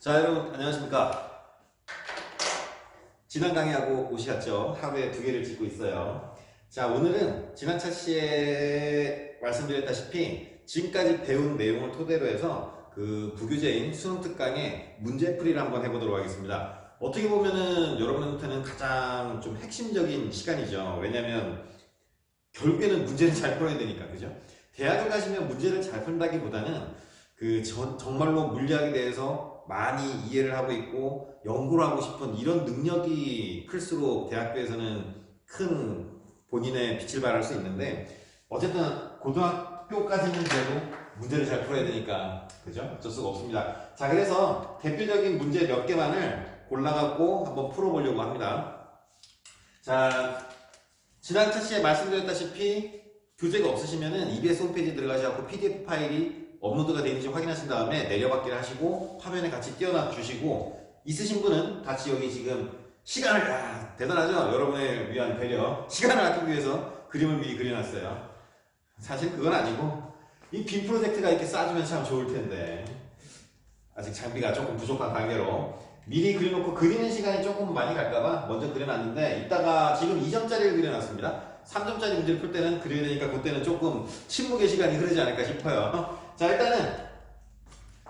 자, 여러분 안녕하십니까. 지난 강의하고 오셨죠? 하루에 2개를 찍고 있어요. 자, 오늘은 지난 차시에 말씀드렸다시피 지금까지 배운 내용을 토대로 해서 그 부교재인 수능 특강의 문제풀이를 한번 해보도록 하겠습니다. 어떻게 보면은 여러분한테는 가장 좀 핵심적인 시간이죠. 왜냐면 결국에는 문제를 잘 풀어야 되니까, 그죠? 대학을 가시면 문제를 잘 푼다기보다는 정말로 물리학에 대해서 많이 이해를 하고 있고 연구를 하고 싶은 이런 능력이 클수록 대학교에서는 큰 본인의 빛을 발할 수 있는데, 어쨌든 고등학교까지는 그래도 문제를 잘 풀어야 되니까, 그죠? 어쩔 수가 없습니다. 자, 그래서 대표적인 문제 몇 개만을 골라갖고 한번 풀어보려고 합니다. 자, 지난 차시에 말씀드렸다시피 교재가 없으시면은 EBS 홈페이지 들어가셔서 PDF 파일이 업로드가 되는지 확인하신 다음에 내려받기를 하시고 화면에 같이 띄워놔 주시고, 있으신 분은 같이 여기 지금 시간을, 대단하죠? 여러분을 위한 배려, 시간을 아끼기 위해서 그림을 미리 그려놨어요. 사실 그건 아니고 이 빔 프로젝트가 이렇게 쌓아주면 참 좋을 텐데 아직 장비가 조금 부족한 관계로 미리 그려놓고 그리는 시간이 조금 많이 갈까봐 먼저 그려놨는데, 이따가 지금 2점짜리를 그려놨습니다. 3점짜리 문제를 풀 때는 그려야 되니까 그때는 조금 침묵의 시간이 흐르지 않을까 싶어요. 자, 일단은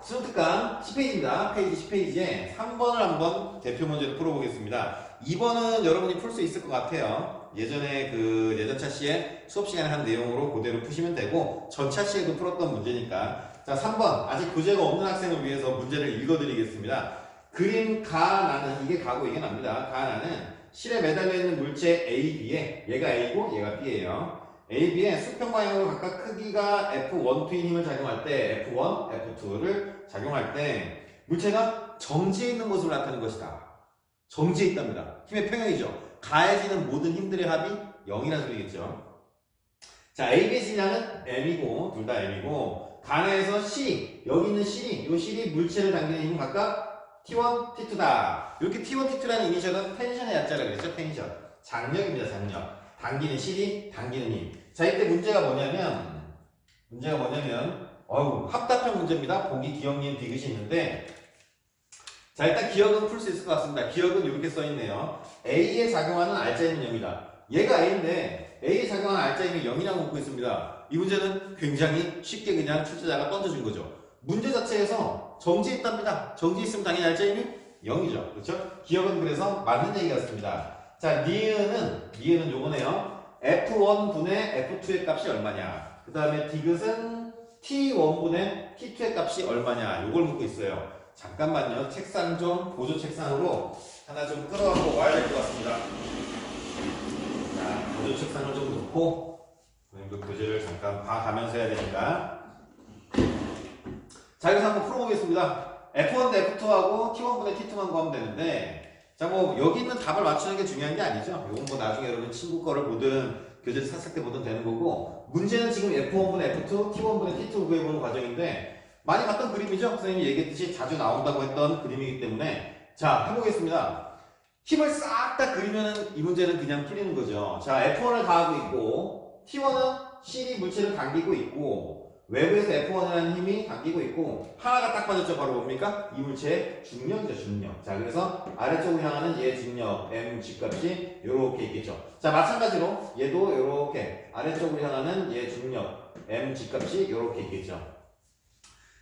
수능특강 10페이지입니다. 페이지 10페이지에 3번을 한번 대표 문제를 풀어보겠습니다. 2번은 여러분이 풀 수 있을 것 같아요. 예전에 예전 차시에 수업 시간에 한 내용으로 그대로 푸시면 되고, 전 차시에도 풀었던 문제니까. 자, 3번 아직 교재가 없는 학생을 위해서 문제를 읽어드리겠습니다. 그림 가나는, 이게 가고 이게 납니다. 가나는 실에 매달려 있는 물체 A, B에, 얘가 A고 얘가 B예요. A, B의 수평 방향으로 각각 크기가 F12인 힘을 작용할 때, F1, F2를 작용할 때 물체가 정지해 있는 모습을 나타내는 것이다. 정지해 있답니다. 힘의 평형이죠. 가해지는 모든 힘들의 합이 0이라는 소리겠죠. 자, A, B의 질량은 M이고, 둘 다 M이고, 가나에서 C, 여기 있는 C, 이 C이 물체를 당기는 힘은 각각 T1, T2다. 이렇게 T1, T2라는 이니셜은 텐션의 약자라고 그랬죠. 텐션. 장력입니다. 장력. 당기는 실이, 당기는 힘. 자, 이때 문제가 뭐냐면, 합답형 문제입니다. 보기, 기억, 니은, 디귿이 있는데, 자, 일단 기억은 풀 수 있을 것 같습니다. 기억은 이렇게 써있네요. A에 작용하는 알짜힘은 0이다. 얘가 A인데, A에 작용하는 알짜힘이 0이라고 묻고 있습니다. 이 문제는 굉장히 쉽게 그냥 출제자가 던져준 거죠. 문제 자체에서 정지했답니다. 정지했으면 당연히 알짜힘이 0이죠. 그렇죠? 기억은 그래서 맞는 얘기 같습니다. 자, 니은은 요거네요. F1분의 F2의 값이 얼마냐. 그 다음에 디귿은 T1분의 T2의 값이 얼마냐. 요걸 묻고 있어요. 잠깐만요. 책상 좀, 보조 책상으로 하나 좀 끌어갖고 와야 될 것 같습니다. 자, 보조 책상을 좀 놓고, 그 교재를 잠깐 봐가면서 해야 되니까. 자, 여기서 한번 풀어보겠습니다. F1 대 F2하고 T1분의 T2만 구하면 되는데, 자, 여기 있는 답을 맞추는 게 중요한 게 아니죠. 이건 나중에 여러분 친구 거를 보든 교재를 샀을 때 보든 되는 거고, 문제는 지금 F1분의 F2, T1분의 T2 구해보는 과정인데, 많이 봤던 그림이죠. 선생님이 얘기했듯이 자주 나온다고 했던 그림이기 때문에. 자, 해보겠습니다. 힘을 싹 다 그리면은 이 문제는 그냥 풀리는 거죠. 자, F1을 가하고 있고, T1은 C이 물체를 당기고 있고, 외부에서 F1이라는 힘이 당기고 있고, 하나가 딱 빠졌죠. 바로 뭡니까? 이 물체의 중력이죠. 중력. 자, 그래서 아래쪽으로 향하는 얘의 중력 M G값이 요렇게 있겠죠. 자, 마찬가지로 얘도 요렇게 아래쪽으로 향하는 얘의 중력 M G값이 요렇게 있겠죠.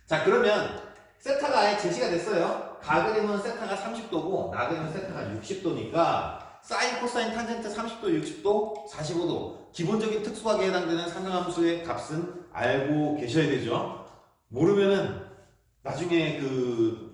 자, 그러면 세타가 아예 제시가 됐어요. 가 그림은 세타가 30도고 나 그림은 세타가 60도니까 사인, 코사인, 탄젠트 30도, 60도, 45도 기본적인 특수하게 해당되는 상하함수의 값은 알고 계셔야 되죠. 모르면은 나중에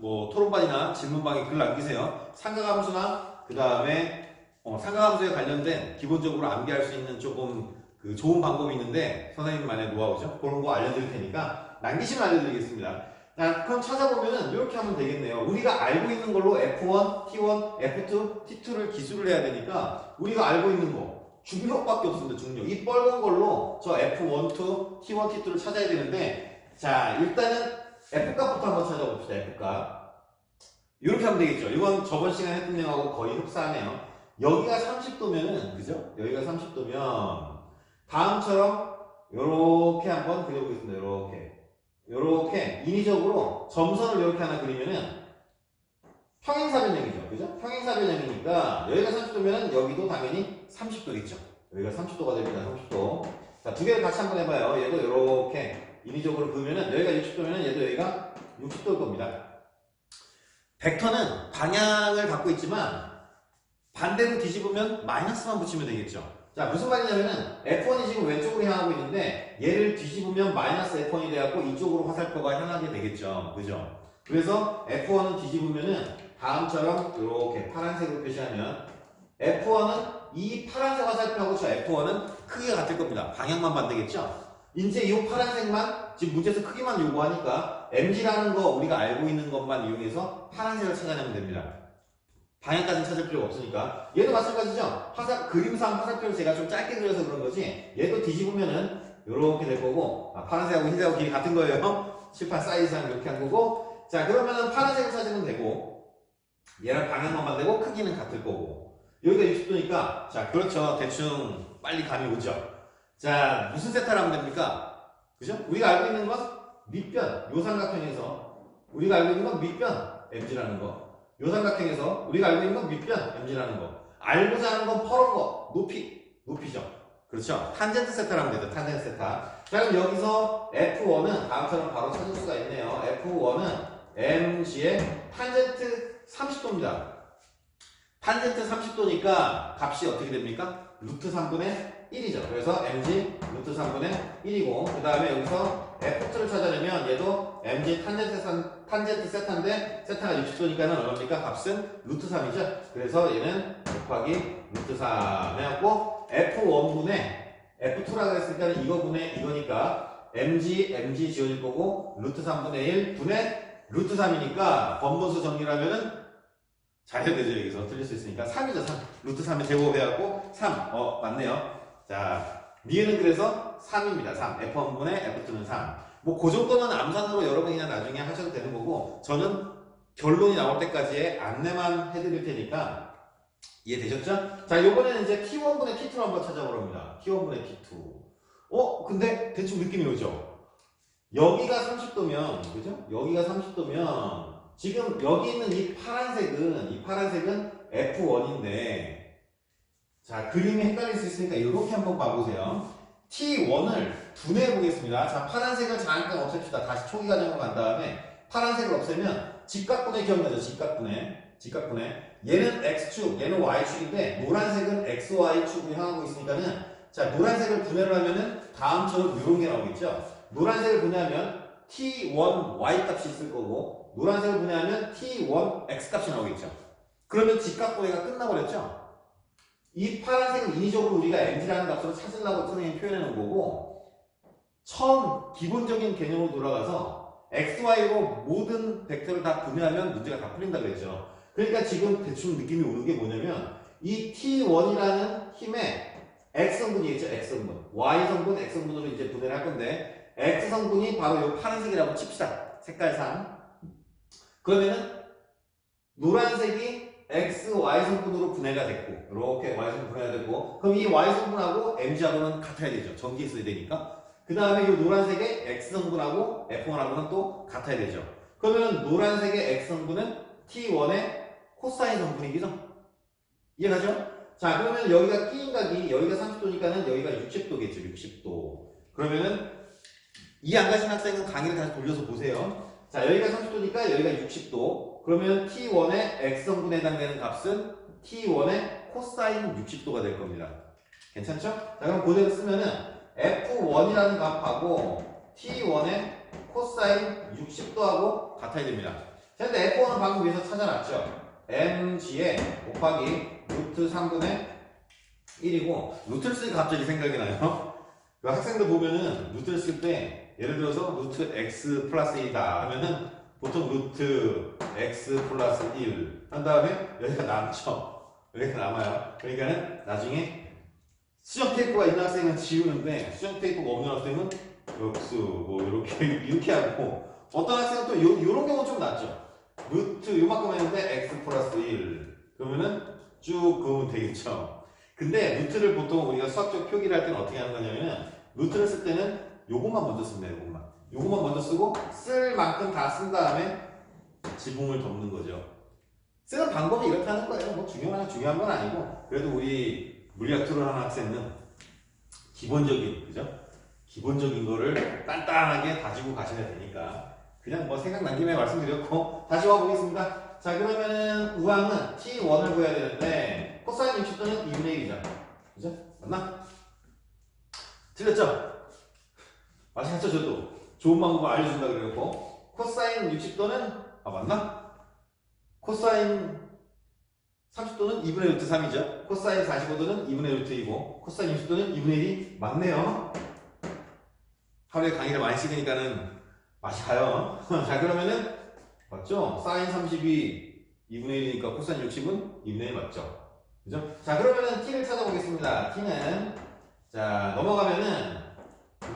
토론반이나 질문방에 글 남기세요. 상하함수나 그 다음에 상하함수에 관련된 기본적으로 암기할 수 있는 조금 좋은 방법이 있는데, 선생님만의 노하우죠. 그런 거 알려드릴 테니까 남기시면 알려드리겠습니다. 자, 그럼 찾아보면은 이렇게 하면 되겠네요. 우리가 알고 있는 걸로 F1, T1, F2, T2를 기술을 해야 되니까 우리가 알고 있는 거 중력밖에 없습니다. 중력. 이 빨간 걸로 저 F1, 2, T1, T2를 찾아야 되는데, 자, 일단은 F값부터 한번 찾아봅시다. F값. 이렇게 하면 되겠죠. 이건 저번 시간에 했던 내용하고 거의 흡사하네요. 여기가 30도면은, 그죠? 여기가 30도면 다음처럼 요렇게 한번 그려보겠습니다. 요렇게 인위적으로 점선을 이렇게 하나 그리면은 평행사변형이죠. 그죠? 평행사변형이니까 여기가 30도면 여기도 당연히 30도겠죠. 여기가 30도가 됩니다. 30도. 자, 두 개를 같이 한번 해봐요. 얘도 이렇게 인위적으로 그으면은 여기가 60도면은 얘도 여기가 60도일 겁니다. 벡터는 방향을 갖고 있지만 반대로 뒤집으면 마이너스만 붙이면 되겠죠. 자, 무슨 말이냐면은 F1이 지금 왼쪽으로 향하고 있는데 얘를 뒤집으면 마이너스 F1이 돼갖고 이쪽으로 화살표가 향하게 되겠죠. 그죠? 그래서 F1은 뒤집으면은 다음처럼 이렇게 파란색으로 표시하면 F1은 이 파란색 화살표하고 저 F1은 크기가 같을 겁니다. 방향만 반대겠죠? 이제 이 파란색만 지금 문제에서 크기만 요구하니까 MG라는 거 우리가 알고 있는 것만 이용해서 파란색을 찾아내면 됩니다. 방향까지는 찾을 필요가 없으니까. 얘도 마찬가지죠. 그림상 화살표를 제가 좀 짧게 그려서 그런 거지. 얘도 뒤집으면은 이렇게 될 거고, 파란색하고 흰색하고 길이 같은 거예요. 칠판 사이즈상 이렇게 한 거고. 자, 그러면은 파란색을 찾으면 되고, 얘랑 방향만 반대고 크기는 같을 거고. 여기가 60도니까, 자, 그렇죠. 대충 빨리 감이 오죠. 자, 무슨 세타를 하면 됩니까? 그죠? 우리가 알고 있는 건 밑변, 요 삼각형에서 우리가 알고 있는 건 밑변, MG라는 거. 요 삼각형에서 우리가 알고 있는 건 밑변, MG라는 거. 알고자 하는 건 퍼런 거, 높이죠. 그렇죠? 탄젠트 세타를 하면 되죠. 탄젠트 세타. 자, 그럼 여기서 F1은 다음처럼 바로 찾을 수가 있네요. F1은 MG의 탄젠트 30도입니다. 탄젠트 30도니까 값이 어떻게 됩니까? 루트 3분의 1이죠. 그래서 mg 루트 3분의 1이고 그 다음에 여기서 f2를 찾아내면 얘도 mg 탄젠트 세타인데 세타가 60도니까는 얼마입니까? 값은 루트 3이죠. 그래서 얘는 곱하기 루트 3 해갖고 f1분의 f2라고 했으니까 이거분의 이거니까 mg 지워질 거고 루트 3분의 1 분의 루트 3이니까 번분수 정리를 하면은 잘해야 되죠. 여기서 틀릴 수 있으니까 3이죠. 3. 루트 3에 제곱해갖고 3. 맞네요. 자, 미에는 그래서 3입니다. 3. F1분의 F2는 3. 뭐 그 정도는 암산으로 여러분이 그냥 나중에 하셔도 되는 거고 저는 결론이 나올 때까지의 안내만 해드릴 테니까 이해되셨죠? 자, 요번에는 이제 T1분의 T2로 한번 찾아보랍니다. T1분의 T2. 근데 대충 느낌이 오죠? 여기가 30도면, 그죠? 여기가 30도면 지금 여기 있는 이 파란색은 F1인데 자, 그림이 헷갈릴 수 있으니까 이렇게 한번 봐보세요. T1을 분해해 보겠습니다. 자, 파란색을 잠깐 없앱시다. 다시 초기 과정으로 간 다음에 파란색을 없애면 직각분해 기억나죠? 직각분해. 얘는 X축, 얘는 Y축인데 노란색은 XY축으로 향하고 있으니까는 자, 노란색을 분해를 하면은 다음처럼 이런 게 나오겠죠? 노란색을 분해하면 T1 Y 값이 있을 거고 노란색을 분해하면 T1 X 값이 나오겠죠. 그러면 직각분해가 끝나버렸죠. 이 파란색은 인위적으로 우리가 mg라는 값으로 찾으려고 선생님이 표현해 놓은 거고 처음 기본적인 개념으로 돌아가서 xy로 모든 벡터를 다 분해하면 문제가 다 풀린다 그랬죠. 그러니까 지금 대충 느낌이 오는 게 뭐냐면 이 T1이라는 힘의 X성분이겠죠. X성분. Y성분, X성분으로 이제 분해를 할 건데 X성분이 바로 이 파란색이라고 칩시다. 색깔상. 그러면은 노란색이 X, Y성분으로 분해가 됐고 이렇게 Y성분 분해가 됐고 그럼 이 Y성분하고 MG하고는 같아야 되죠. 전기 있어야 되니까. 그 다음에 이 노란색의 X성분하고 F1하고는 또 같아야 되죠. 그러면 노란색의 X성분은 T1의 코사인 성분이겠죠? 이해가죠? 자, 그러면 여기가 끼인각이 여기가 30도니까는 여기가 60도겠죠. 60도. 그러면은 이해 안 가신 학생은 강의를 다시 돌려서 보세요. 자, 여기가 30도니까 여기가 60도. 그러면 T1의 X성분에 해당되는 값은 T1의 코사인 60도가 될 겁니다. 괜찮죠? 자, 그럼 그대로 쓰면은 F1이라는 값하고 T1의 코사인 60도하고 같아야 됩니다. 자, 근데 F1은 방금 위에서 찾아놨죠? mg에 곱하기 루트 3분의 1이고 루트를 쓰니까 갑자기 생각이 나요. 그 학생들 보면은 루트를 쓸 때 예를 들어서 루트 x 플러스 1이다 하면은 보통 루트 x 플러스 1 한 다음에 여기가 남죠. 여기가 남아요. 그러니까는 나중에 수정 테이프가 있는 학생은 지우는데 수정 테이프가 없는 학생은 역수 뭐 이렇게 하고 어떤 학생은 또 요런 경우는 좀 낫죠. 루트 요만큼 했는데 x 플러스 1 그러면은 쭉 그으면 되겠죠. 근데 루트를 보통 우리가 수학적 표기를 할 때는 어떻게 하는 거냐면은 루트를 쓸 때는 요것만 먼저 씁니다. 요것만 먼저 쓰고 쓸 만큼 다 쓴 다음에 지붕을 덮는 거죠. 쓰는 방법이 이렇다는 거예요. 뭐 중요한 건 아니고 그래도 우리 물리학 투를 하는 학생은 기본적인 그죠? 기본적인 거를 단단하게 가지고 가셔야 되니까 그냥 뭐 생각난 김에 말씀드렸고 다시 와보겠습니다. 자 그러면은 우항은 T1을 구해야 되는데 코사인 60도는 2분의 1이죠. 그죠? 맞나? 틀렸죠? 맞았죠 저도. 좋은 방법 알려준다 그래갖고 코사인 60도는 맞나? 코사인 30도는 2분의 루트 3이죠. 코사인 45도는 2분의 루트 2고 코사인 60도는 2분의 1이 맞네요. 하루에 강의를 많이 찍으니까는 맛이 가요. 자 그러면은 맞죠? 사인 32 2분의 1이니까 코사인 60은 2분의 1 맞죠? 그죠? 자 그러면은 t를 찾아보겠습니다. t는 자 넘어가면은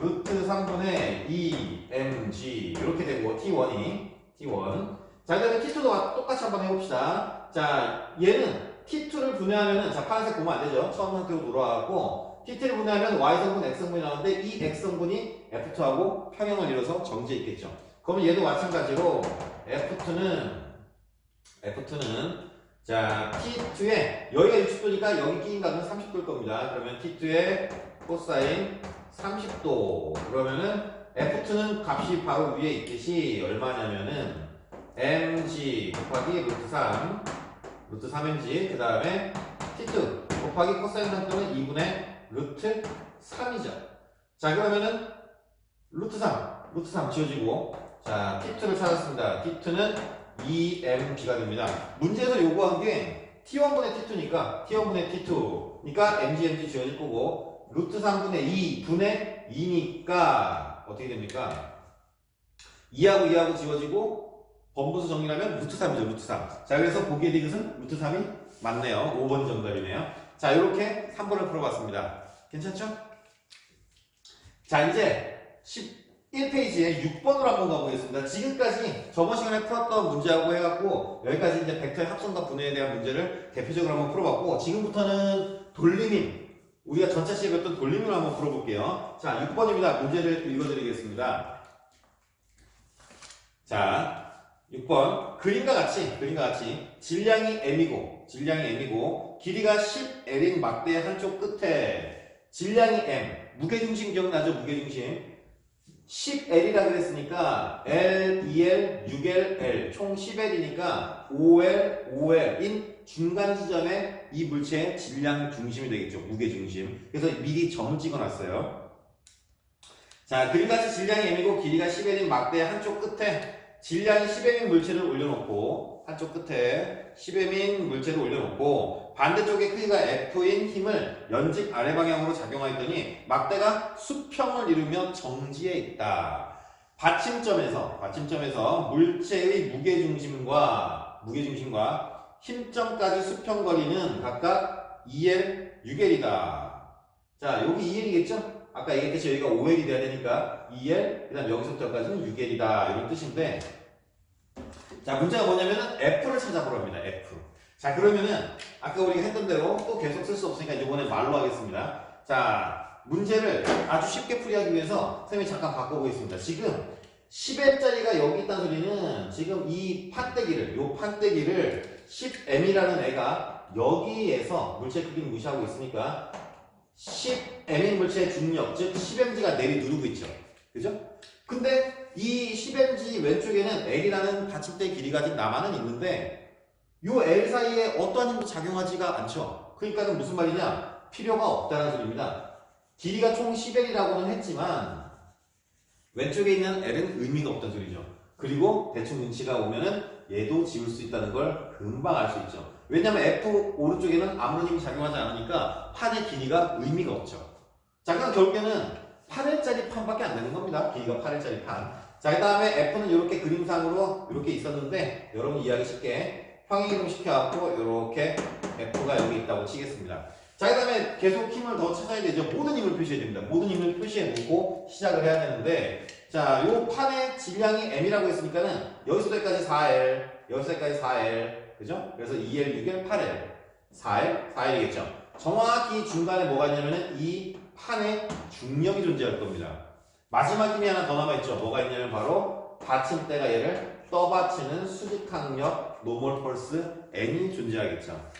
루트 3분의 2mg 이렇게 되고 t1 자 그다음에 t2도 똑같이 한번 해봅시다. 자 얘는 t2를 분해하면은 자 파란색 보면 안 되죠. 처음 상태로 돌아가고 t2를 분해하면 y성분 x성분이 나오는데 이 x성분이 f2하고 평행을 이뤄서 정지해 있겠죠. 그러면 얘도 마찬가지로 f2는 자 t2에 여기가 60도니까 여기 끼인 값은 30도일 겁니다. 그러면 t2의 코사인 30도 그러면은 f2는 값이 바로 위에 있듯이 얼마냐면은 mg 곱하기 루트 3mg 그 다음에 t2 곱하기 코사인 30도는 2분의 루트 3이죠. 자 그러면은 루트 3 지워지고 자 t2를 찾았습니다. t2는 2mg가 됩니다. 문제에서 요구한 게 t1분의 t2니까 mg 지워질 거고 루트 3분의 2분의 2니까 어떻게 됩니까? 2하고 지워지고 범분수 정리하면 루트 3이죠. 루트 3. 자 그래서 보기에 디귿은 루트 3이 맞네요. 5번 정답이네요. 자 이렇게 3번을 풀어봤습니다. 괜찮죠? 자 이제 11페이지에 6번으로 한번 가보겠습니다. 지금까지 저번 시간에 풀었던 문제하고 해갖고 여기까지 이제 벡터의 합성과 분해에 대한 문제를 대표적으로 한번 풀어봤고 지금부터는 돌림인 우리가 전차시에 배웠던 돌림을 한번 풀어볼게요. 자 6번입니다. 문제를 읽어드리겠습니다. 자 6번 그림과 같이 질량이 m이고 길이가 10L인 막대의 한쪽 끝에 질량이 m 무게중심 기억나죠? 무게중심 10L이라 그랬으니까 L, 2L, 6L, L 총 10L이니까 5L인 중간 지점에 이 물체의 질량 중심이 되겠죠. 무게중심. 그래서 미리 점을 찍어놨어요. 자 그림같이 질량이 m이고 길이가 10L인 막대의 한쪽 끝에 질량이 10m인 물체를 올려놓고 한쪽 끝에 10m인 물체를 올려놓고 반대쪽에 크기가 F인 힘을 연직 아래 방향으로 작용하였더니 막대가 수평을 이루며 정지해 있다. 받침점에서 물체의 무게중심과 힘점까지 수평 거리는 각각 2L, 6L이다. 자 여기 2L이겠죠? 아까 얘기했듯이 여기가 5L이 돼야 되니까 2L, 그 다음 여기서부터까지는 6L이다. 이런 뜻인데, 자, 문제가 뭐냐면은 F를 찾아보랍니다. F. 자, 그러면은, 아까 우리가 했던 대로 또 계속 쓸 수 없으니까 이번에 말로 하겠습니다. 자, 문제를 아주 쉽게 풀이하기 위해서 선생님이 잠깐 바꿔보겠습니다. 지금 10L짜리가 여기 있다는 소리는 지금 이 판때기를 10m이라는 애가 여기에서 물체 크기를 무시하고 있으니까 10m인 물체의 중력, 즉 10mg가 내리 누르고 있죠. 그죠? 근데 이 10mg 왼쪽에는 L이라는 받침대 길이가 아직 남아는 있는데 이 L 사이에 어떠한 힘도 작용하지가 않죠. 그러니까 무슨 말이냐? 필요가 없다는 소리입니다. 길이가 총 10L이라고는 했지만 왼쪽에 있는 L은 의미가 없다는 소리죠. 그리고 대충 눈치가 오면은 얘도 지울 수 있다는 걸 금방 알 수 있죠. 왜냐면 F 오른쪽에는 아무런 힘이 작용하지 않으니까 판의 길이가 의미가 없죠. 자, 그럼 결국에는 8L짜리 판밖에 안 되는 겁니다. 길이가 8L짜리 판. 자, 그 다음에 F는 이렇게 그림상으로 이렇게 있었는데 여러분 이해하기 쉽게 평행이동 시켜갖고 이렇게 F가 여기 있다고 치겠습니다. 자, 그 다음에 계속 힘을 더 찾아야 되죠. 모든 힘을 표시해야 됩니다. 모든 힘을 표시해 놓고 시작을 해야 되는데 자, 요 판의 질량이 M이라고 했으니까는 여기서 여기까지 4L, 여기서 여기까지 4L 그죠? 그래서 2L, 6L, 8L 4L이겠죠. 정확히 중간에 뭐가 있냐면은 이 판에 중력이 존재할 겁니다. 마지막 힘이 하나 더 남아있죠. 뭐가 있냐면 바로 받침대가 얘를 떠받치는 수직항력 노멀 펄스 n이 존재하겠죠.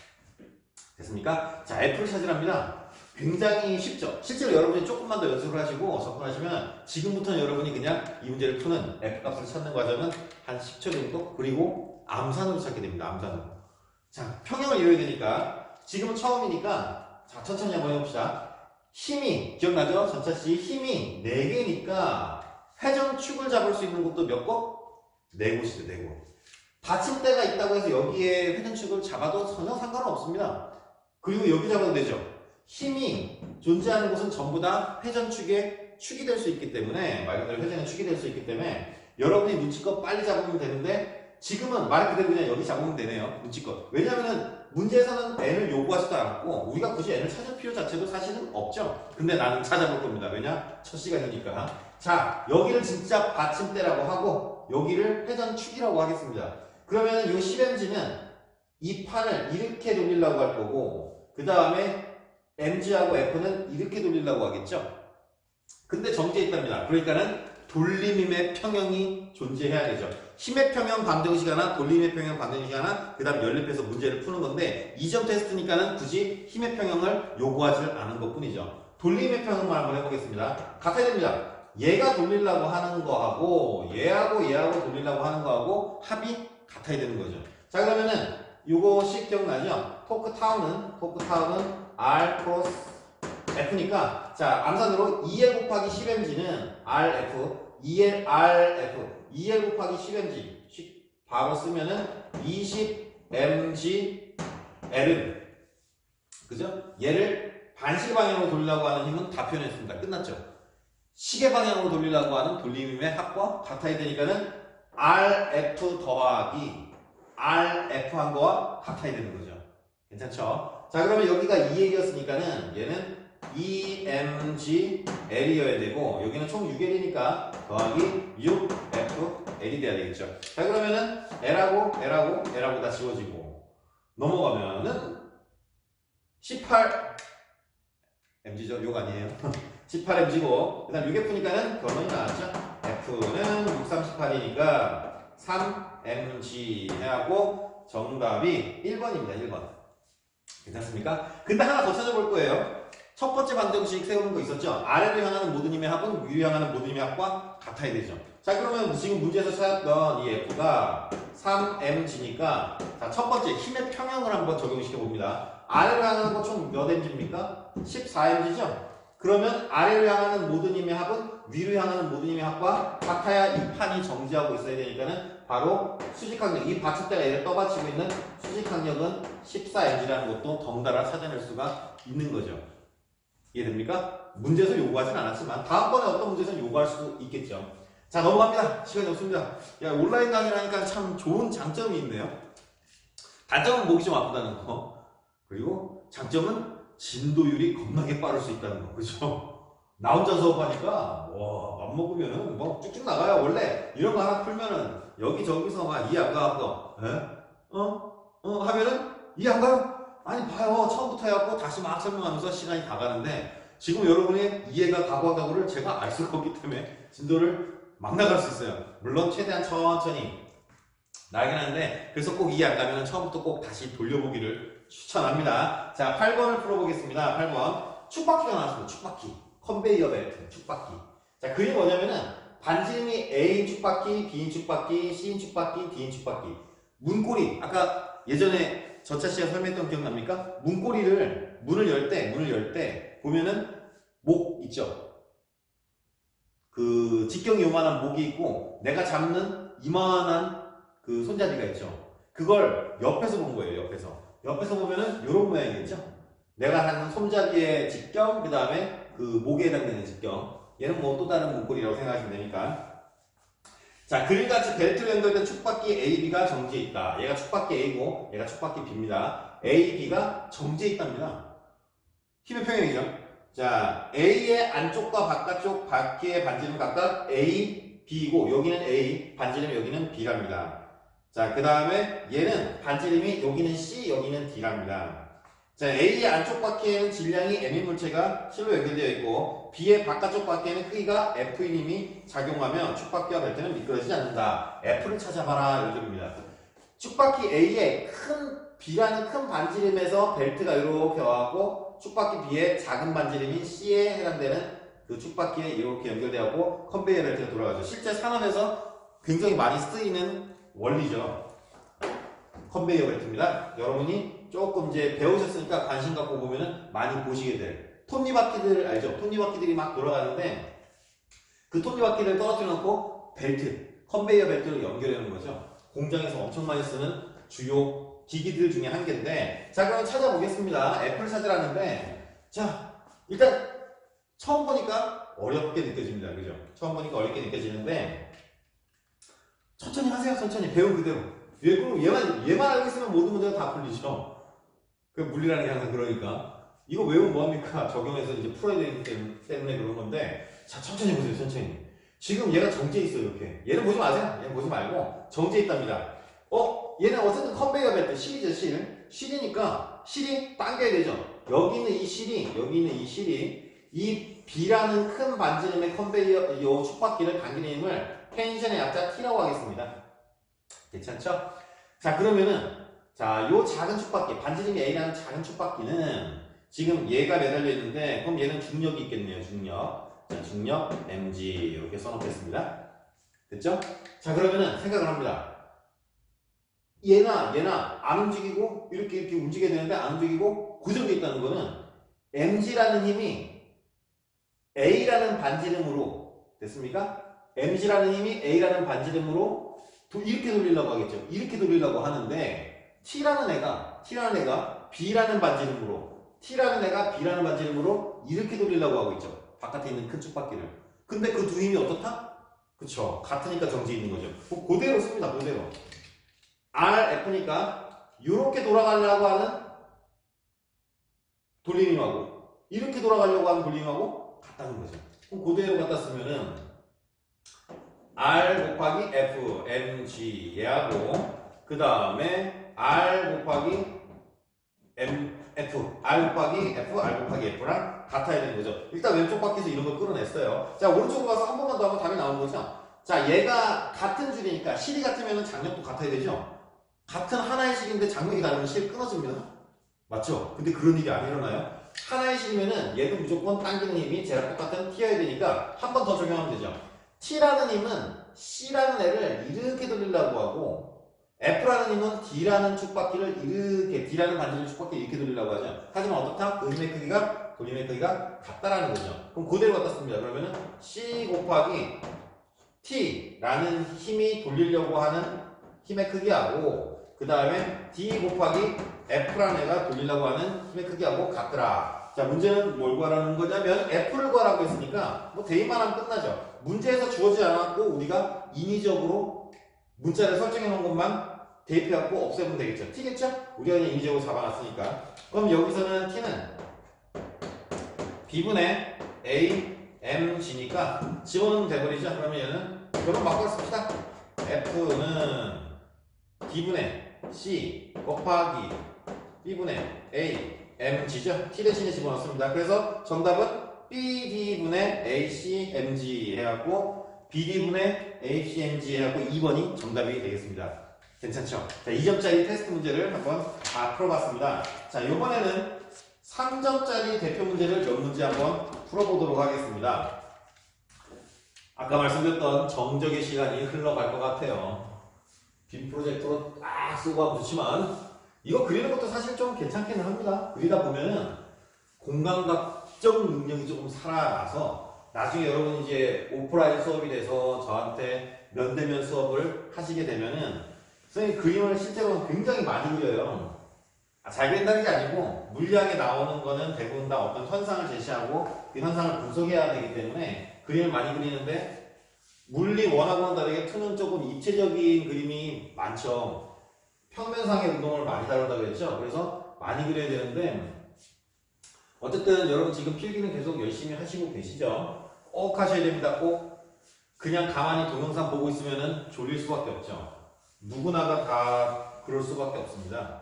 됐습니까? 자, F를 찾으랍니다. 굉장히 쉽죠? 실제로 여러분이 조금만 더 연습을 하시고 접근하시면 지금부터는 여러분이 그냥 이 문제를 푸는 F값을 찾는 과정은 한 10초 정도? 그리고 암산으로 찾게 됩니다. 암산으로. 자, 평형을 이뤄야 되니까 지금은 처음이니까 자, 천천히 한번 해봅시다. 힘이 기억나죠? 전차씨 힘이 4개니까 회전축을 잡을 수 있는 곳도 몇 곳? 4곳이죠. 4곳. 받침대가 있다고 해서 여기에 회전축을 잡아도 전혀 상관은 없습니다. 그리고 여기 잡아도 되죠. 힘이 존재하는 곳은 전부 다 회전축의 축이 될 수 있기 때문에 말 그대로 회전의 축이 될 수 있기 때문에 여러분이 눈치껏 빨리 잡으면 되는데 지금은 말 그대로 그냥 여기 잡으면 되네요. 눈치껏. 왜냐하면 문제에서는 n을 요구하지도 않았고 우리가 굳이 n을 찾을 필요 자체도 사실은 없죠. 근데 나는 찾아볼 겁니다. 왜냐? 첫 시간이니까. 자, 여기를 진짜 받침대라고 하고 여기를 회전축이라고 하겠습니다. 그러면 이 10mg는 이 판을 이렇게 돌리려고 할 거고 그 다음에 mg하고 f는 이렇게 돌리려고 하겠죠. 근데 정지해 있답니다. 그러니까는 돌림힘의 평형이 존재해야 되죠. 힘의 평형 방정식 하나, 돌림의 평형 방정식 하나, 그 다음 연립해서 문제를 푸는 건데 2점 테스트니까는 굳이 힘의 평형을 요구하지 않은 것 뿐이죠. 돌림의 평형만 한번 해보겠습니다. 같아야 됩니다. 얘가 돌리려고 하는 거하고 얘하고 돌리려고 하는 거하고 합이 같아야 되는 거죠. 자, 그러면은 요것이 기억나죠? 토크타운은 R 플러스 F니까 자, 암산으로 2L 곱하기 10mg는 RF 2L 곱하기 10mg 바로 쓰면은 20mgL은 그죠? 얘를 반시계 방향으로 돌리려고 하는 힘은 다 표현했습니다. 끝났죠? 시계 방향으로 돌리려고 하는 돌림힘의 합과 같아야 되니까는 RF 더하기 RF 한 거와 같아야 되는 거죠. 괜찮죠? 자, 그러면 여기가 2L이었으니까는 얘는 2mgL이어야 되고 여기는 총 6L이니까 더하기 6FL이 돼야 되겠죠. 자, 그러면은 L하고 다 지워지고 넘어가면은 18mg죠? 욕 아니에요. 18mg고 그 다음 6F니까는 결론이 나왔죠. F는 6, 38이니까 3mg 해하고 정답이 1번입니다. 1번. 괜찮습니까? 근데 하나 더 찾아볼 거예요. 첫 번째 방정식 세우는 거 있었죠? 아래로 향하는 모든 힘의 합은 위로 향하는 모든 힘의 합과 같아야 되죠. 자, 그러면 지금 문제에서 찾았던 이 F가 3mg니까 자, 첫 번째 힘의 평형을 한번 적용시켜 봅니다. 아래로 향하는 거 총 몇 mg입니까? 14mg죠? 그러면 아래로 향하는 모든 힘의 합은 위로 향하는 모든 힘의 합과 같아야 이 판이 정지하고 있어야 되니까는 바로 수직항력, 이 받침대가 얘를 떠받치고 있는 수직항력은 14mg라는 것도 덩달아 찾아낼 수가 있는 거죠. 이해됩니까? 문제에서 요구하진 않았지만 다음번에 어떤 문제에서 요구할 수도 있겠죠. 자, 넘어갑니다. 시간이 없습니다. 야, 온라인 강의라니까 참 좋은 장점이 있네요. 단점은 목이 좀 아프다는 거. 그리고 장점은 진도율이 겁나게 빠를 수 있다는 거. 그죠? 나 혼자 수업하니까 와, 맘먹으면은 뭐 쭉쭉 나가요. 원래 이런 거 하나 풀면은 여기저기서 막 이해 안 가고 하면은 이해 안 가요? 아니 봐요. 처음부터 해갖고 다시 막 설명하면서 시간이 다 가는데 지금 여러분의 이해가 가고를 제가 알 수가 없기 때문에 진도를 막 나갈 수 있어요. 물론 최대한 천천히 나긴 하는데 그래서 꼭 이해 안 가면 처음부터 꼭 다시 돌려보기를 추천합니다. 자, 8번을 풀어보겠습니다. 8번 축바퀴가 나왔습니다. 축바퀴 컨베이어 벨트 축바퀴. 자, 그게 뭐냐면은 반지름이 A인 축바퀴, B인 축바퀴, C인 축바퀴, D인 축바퀴. 문고리 아까 예전에 저차 씨가 설명했던 기억납니까? 문을 열 때 보면은 목 있죠? 그 직경이 요만한 목이 있고 내가 잡는 이만한 그 손잡이가 있죠. 그걸 옆에서 본 거예요. 옆에서 보면은 요런 모양이겠죠. 내가 하는 손잡이의 직경, 그 다음에 그 목에 해당되는 직경. 얘는 뭐 또 다른 문고리라고 생각하시면 되니까. 자, 그림같이 벨트로 연결된 축바퀴 A, B가 정지해 있다. 얘가 축바퀴 A고 얘가 축바퀴 B입니다. A, B가 정지해 있답니다. 힘의 평형이죠. 자, A의 안쪽과 바깥쪽 바퀴의 반지름 각각 A, B이고 여기는 A, 반지름 여기는 B랍니다. 자, 그 다음에 얘는 반지름이 여기는 C, 여기는 D랍니다. 자, A의 안쪽 바퀴에는 질량이 M인 물체가 실로 연결되어 있고 B의 바깥쪽 바퀴에는 크기가 F인 힘이 작용하며 축바퀴와 벨트는 미끄러지지 않는다. F를 찾아봐라. 이 소리입니다. 축바퀴 A에 B라는 큰 반지름에서 벨트가 이렇게 와갖고 축바퀴 B의 작은 반지름인 C에 해당되는 그 축바퀴에 이렇게 연결되어 있고 컨베이어 벨트가 돌아가죠. 실제 산업에서 굉장히 많이 쓰이는 원리죠. 컨베이어 벨트입니다. 여러분이 조금 이제 배우셨으니까 관심 갖고 보면은 많이 보시게 될 톱니바퀴들 알죠? 톱니바퀴들이 막 돌아가는데 그 톱니바퀴를 떨어뜨려 놓고 벨트, 컨베이어 벨트를 연결해 놓은 거죠. 공장에서 엄청 많이 쓰는 주요 기기들 중에 한 개인데 자, 그럼 찾아보겠습니다. F를 찾으라는데 자, 일단 처음 보니까 어렵게 느껴집니다. 그죠? 처음 보니까 어렵게 느껴지는데 천천히 하세요. 천천히 배운 그대로. 얘만 알고 있으면 모든 문제가 다 풀리죠. 그 물리라는 게 항상 그러니까 이거 외우면 뭐합니까? 적용해서 이제 풀어야 되기 때문에 그런 건데 자, 천천히 보세요. 천천히. 지금 얘가 정지해 있어요. 이렇게. 얘는 보지 마세요. 얘는 보지 말고 정지해 있답니다. 얘는 어쨌든 컨베이어 벨트 실이죠. 실이니까 실이 당겨야 되죠. 여기 있는 이 실이 이 B라는 큰 반지름의 컨베이어 요 축바퀴를 당기는 힘을 텐션의 약자 T라고 하겠습니다. 괜찮죠? 자, 그러면은 자, 요 작은 축바퀴, 반지름이 A라는 작은 축바퀴는 지금 얘가 매달려 있는데 그럼 얘는 중력이 있겠네요. 중력. 자, 중력 mg 이렇게 써놓겠습니다. 됐죠? 자, 그러면은 생각을 합니다. 얘나 안 움직이고 이렇게 움직여야 되는데 안 움직이고 고정되어 있다는 거는 mg라는 힘이 A라는 반지름으로 됐습니까? mg라는 힘이 A라는 반지름으로 이렇게 돌리려고 하겠죠. 이렇게 돌리려고 하는데 T라는 애가 B라는 반지름으로 B라는 반지름으로 이렇게 돌리려고 하고 있죠. 바깥에 있는 큰 축바퀴를. 근데 그 두 힘이 어떻다? 그쵸. 같으니까 정지 있는 거죠. 그대로 씁니다. 그대로. F니까 이렇게 돌아가려고 하는 돌림힘하고 이렇게 돌아가려고 하는 돌림힘하고 같다는 거죠. 그럼 그대로 갖다 쓰면은 R 곱하기 F, mg 얘하고 그 다음에 R 곱하기 F, R 곱하기 F랑 같아야 되는 거죠. 일단 왼쪽 바퀴에서 이런 걸 끌어냈어요. 자, 오른쪽으로 가서 한 번만 더 하면 답이 나오는 거죠. 자, 얘가 같은 줄이니까 실이 같으면 장력도 같아야 되죠. 같은 하나의 실인데 장력이 다르면 실 끊어집니다. 맞죠? 근데 그런 일이 안 일어나요. 하나의 실이면은 얘도 무조건 당기는 힘이 쟤랑 똑같은 T여야 되니까 한 번 더 적용하면 되죠. T라는 힘은 C라는 애를 이렇게 돌리려고 하고 F라는 힘은 D라는 축바퀴를 이렇게 D라는 반지름 축바퀴를 이렇게 돌리려고 하죠. 하지만 어떻다? 그 힘의 크기가 돌림의 크기가 같다라는 거죠. 그럼 그대로 갖다 씁니다. 그러면은 C 곱하기 T라는 힘이 돌리려고 하는 힘의 크기하고 그 다음에 D 곱하기 F라는 애가 돌리려고 하는 힘의 크기하고 같더라. 자, 문제는 뭘 구하라는 거냐면 F를 구하라고 했으니까 뭐 대입만 하면 끝나죠. 문제에서 주어지지 않았고 우리가 인위적으로 문자를 설정해 놓은 것만 대입해갖고 없애면 되겠죠. T겠죠? 우리가 그냥 인위적으로 잡아놨으니까. 그럼 여기서는 T는 B분의 A, mg니까 집어넣으면 돼버리죠. 그러면 얘는 이건 바꿔 씁시다. F는 B분의 C 곱하기 B분의 A, mg죠. T 대신에 집어넣습니다. 그래서 정답은 BD분의 AC, mg 해갖고 BD분의 AC, mg 해갖고 2번이 정답이 되겠습니다. 괜찮죠? 자, 2점짜리 테스트 문제를 한번 다 풀어봤습니다. 자, 이번에는 3점짜리 대표 문제를 몇 문제 한번 풀어보도록 하겠습니다. 아까 말씀드렸던 정적의 시간이 흘러갈 것 같아요. 빔 프로젝터로 딱 쓰고 하면 좋지만 이거 그리는 것도 사실 좀 괜찮기는 합니다. 그리다 보면은 공감각적 능력이 조금 살아나서 나중에 여러분 이제 오프라인 수업이 돼서 저한테 면대면 수업을 하시게 되면은 선생님 그림을 실제로 굉장히 많이 그려요. 잘 그린다는 게 아니고 물리학에 나오는 거는 대부분 다 어떤 현상을 제시하고 그 현상을 분석해야 되기 때문에 그림을 많이 그리는데 물리 원하고는 다르게 투는 조금 입체적인 그림이 많죠. 평면상의 운동을 많이 다룬다고 그랬죠. 그래서 많이 그려야 되는데 어쨌든 여러분 지금 필기는 계속 열심히 하시고 계시죠. 꼭 하셔야 됩니다. 꼭 그냥 가만히 동영상 보고 있으면 졸릴 수밖에 없죠. 누구나가 다 그럴 수밖에 없습니다.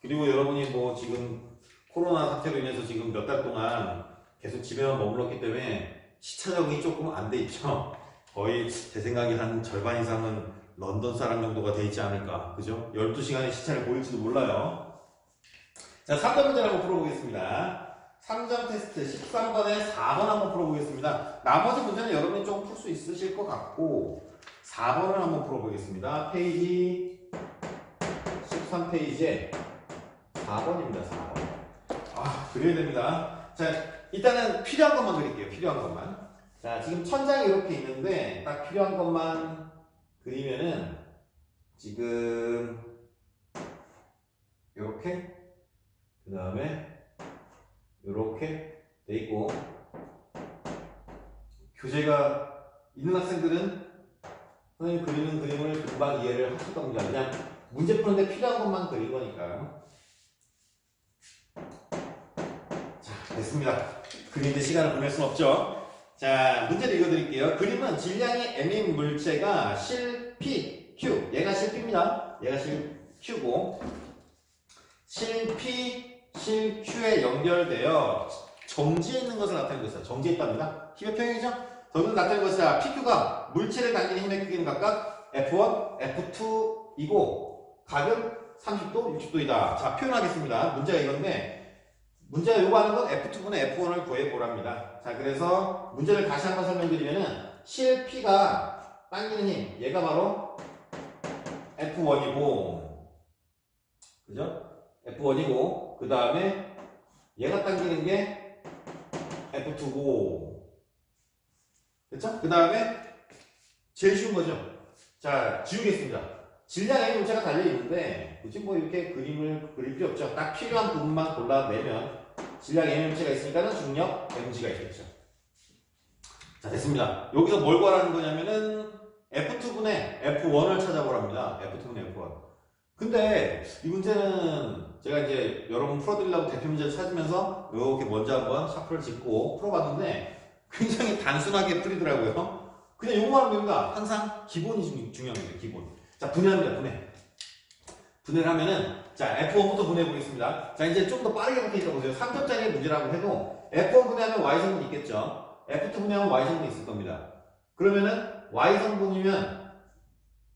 그리고 여러분이 뭐 지금 코로나 사태로 인해서 지금 몇 달 동안 계속 집에만 머물렀기 때문에 시차 적응이 조금 안 돼 있죠. 거의 제 생각에 한 절반 이상은 런던 사람 정도가 돼 있지 않을까. 그죠? 12시간의 시차를 보일지도 몰라요. 자, 3점 문제를 한번 풀어보겠습니다. 3점 테스트 13번에 4번 한번 풀어보겠습니다. 나머지 문제는 여러분이 좀 풀 수 있으실 것 같고 4번을 한번 풀어보겠습니다. 페이지 13페이지에 4번입니다. 4번. 그려야 됩니다. 자, 일단은 필요한 것만 그릴게요. 필요한 것만. 자, 지금 천장이 이렇게 있는데 딱 필요한 것만 그리면은 지금 이렇게 그 다음에 이렇게 돼 있고 교재가 있는 학생들은 선생님 그리는 그림을 금방 이해를 하실 겁니다. 그냥 문제 푸는데 필요한 것만 그린 거니까요. 자, 됐습니다. 그리는데 시간을 보낼 순 없죠. 자, 문제를 읽어드릴게요. 그림은 질량이 M인 물체가 실 P, Q. 얘가 실 P입니다. 얘가 실 Q고 실 P, 실 Q에 연결되어 정지해 있는 것을 나타내고 있어요. 정지해 있답니다. 힘의 평형이죠? 저는 나타낸 것이다. PQ가 물체를 당기는 힘의 크기는 각각 F1, F2이고 각은 30도, 60도이다. 자, 표현하겠습니다. 문제가 이건데 문제가 요구하는 건 F2분의 F1을 구해보랍니다. 자, 그래서 문제를 다시 한번 설명드리면은 실 P가 당기는 힘, 얘가 바로 F1이고 그죠? F1이고 그 다음에 얘가 당기는 게 F2고 됐죠? 그 다음에 제일 쉬운 거죠. 자, 지우겠습니다. 질량 M의 물체가 달려있는데 굳이 뭐 이렇게 그림을 그릴 필요 없죠. 딱 필요한 부분만 골라내면 질량 M의 물체가 있으니까는 중력 mg가 있겠죠. 자, 됐습니다. 여기서 뭘 구하라는 거냐면은 F2분의 F1을 찾아보랍니다. F2분의 F1. 근데 이 문제는 제가 이제 여러분 풀어드리려고 대표 문제를 찾으면서 이렇게 먼저 한번 샤프를 짚고 풀어봤는데 굉장히 단순하게 풀리더라고요. 그냥 요거만 하면 됩니다. 항상 기본이 중요합니다. 기본. 자, 분해합니다. 분해. 분해를 하면은 자, F1부터 분해해 보겠습니다. 자, 이제 좀 더 빠르게 붙어있다 보세요. 3점짜리 문제라고 해도 F1 분해하면 Y성분 있겠죠. F2 분해하면 Y성분 있을 겁니다. 그러면은 Y성분이면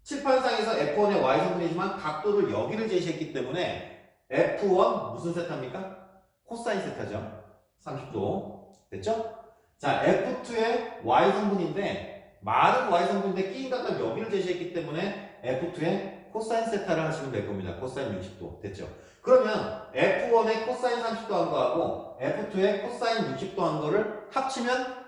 칠판상에서 F1의 Y성분이지만 각도를 여기를 제시했기 때문에 F1 무슨 세타입니까? 코사인 세타죠. 30도. 됐죠? 자, F2의 Y성분인데 마른 Y성분인데 끼인 각각 여기를 제시했기 때문에 F2의 코사인 세타를 하시면 될 겁니다. 코사인 60도. 됐죠? 그러면 F1의 코사인 30도 한 거하고 F2의 코사인 60도 한 거를 합치면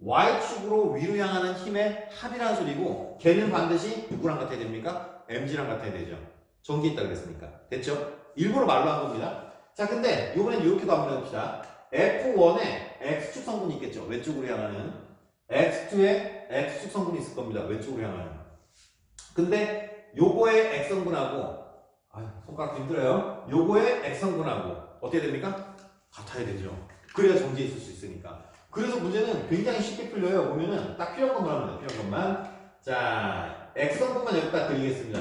Y축으로 위로 향하는 힘의 합이라는 소리고 걔는 반드시 누구랑 같아야 됩니까? mg랑 같아야 되죠. 전기있다 그랬으니까. 됐죠? 일부러 말로 한 겁니다. 자, 근데 이번엔 이렇게도 한번 해봅시다. F1에 X축 성분이 있겠죠. 왼쪽으로 향하는. X2에 X축 성분이 있을 겁니다. 왼쪽으로 향하는. 근데 요거의 X성분하고 손가락 힘들어요. 요거의 X성분하고 어떻게 됩니까? 같아야 되죠. 그래야 정지해 있을 수 있으니까. 그래서 문제는 굉장히 쉽게 풀려요. 보면은 딱 필요한 것만 하면 돼요. 필요한 것만. 자, X성분만 여기다 그리겠습니다.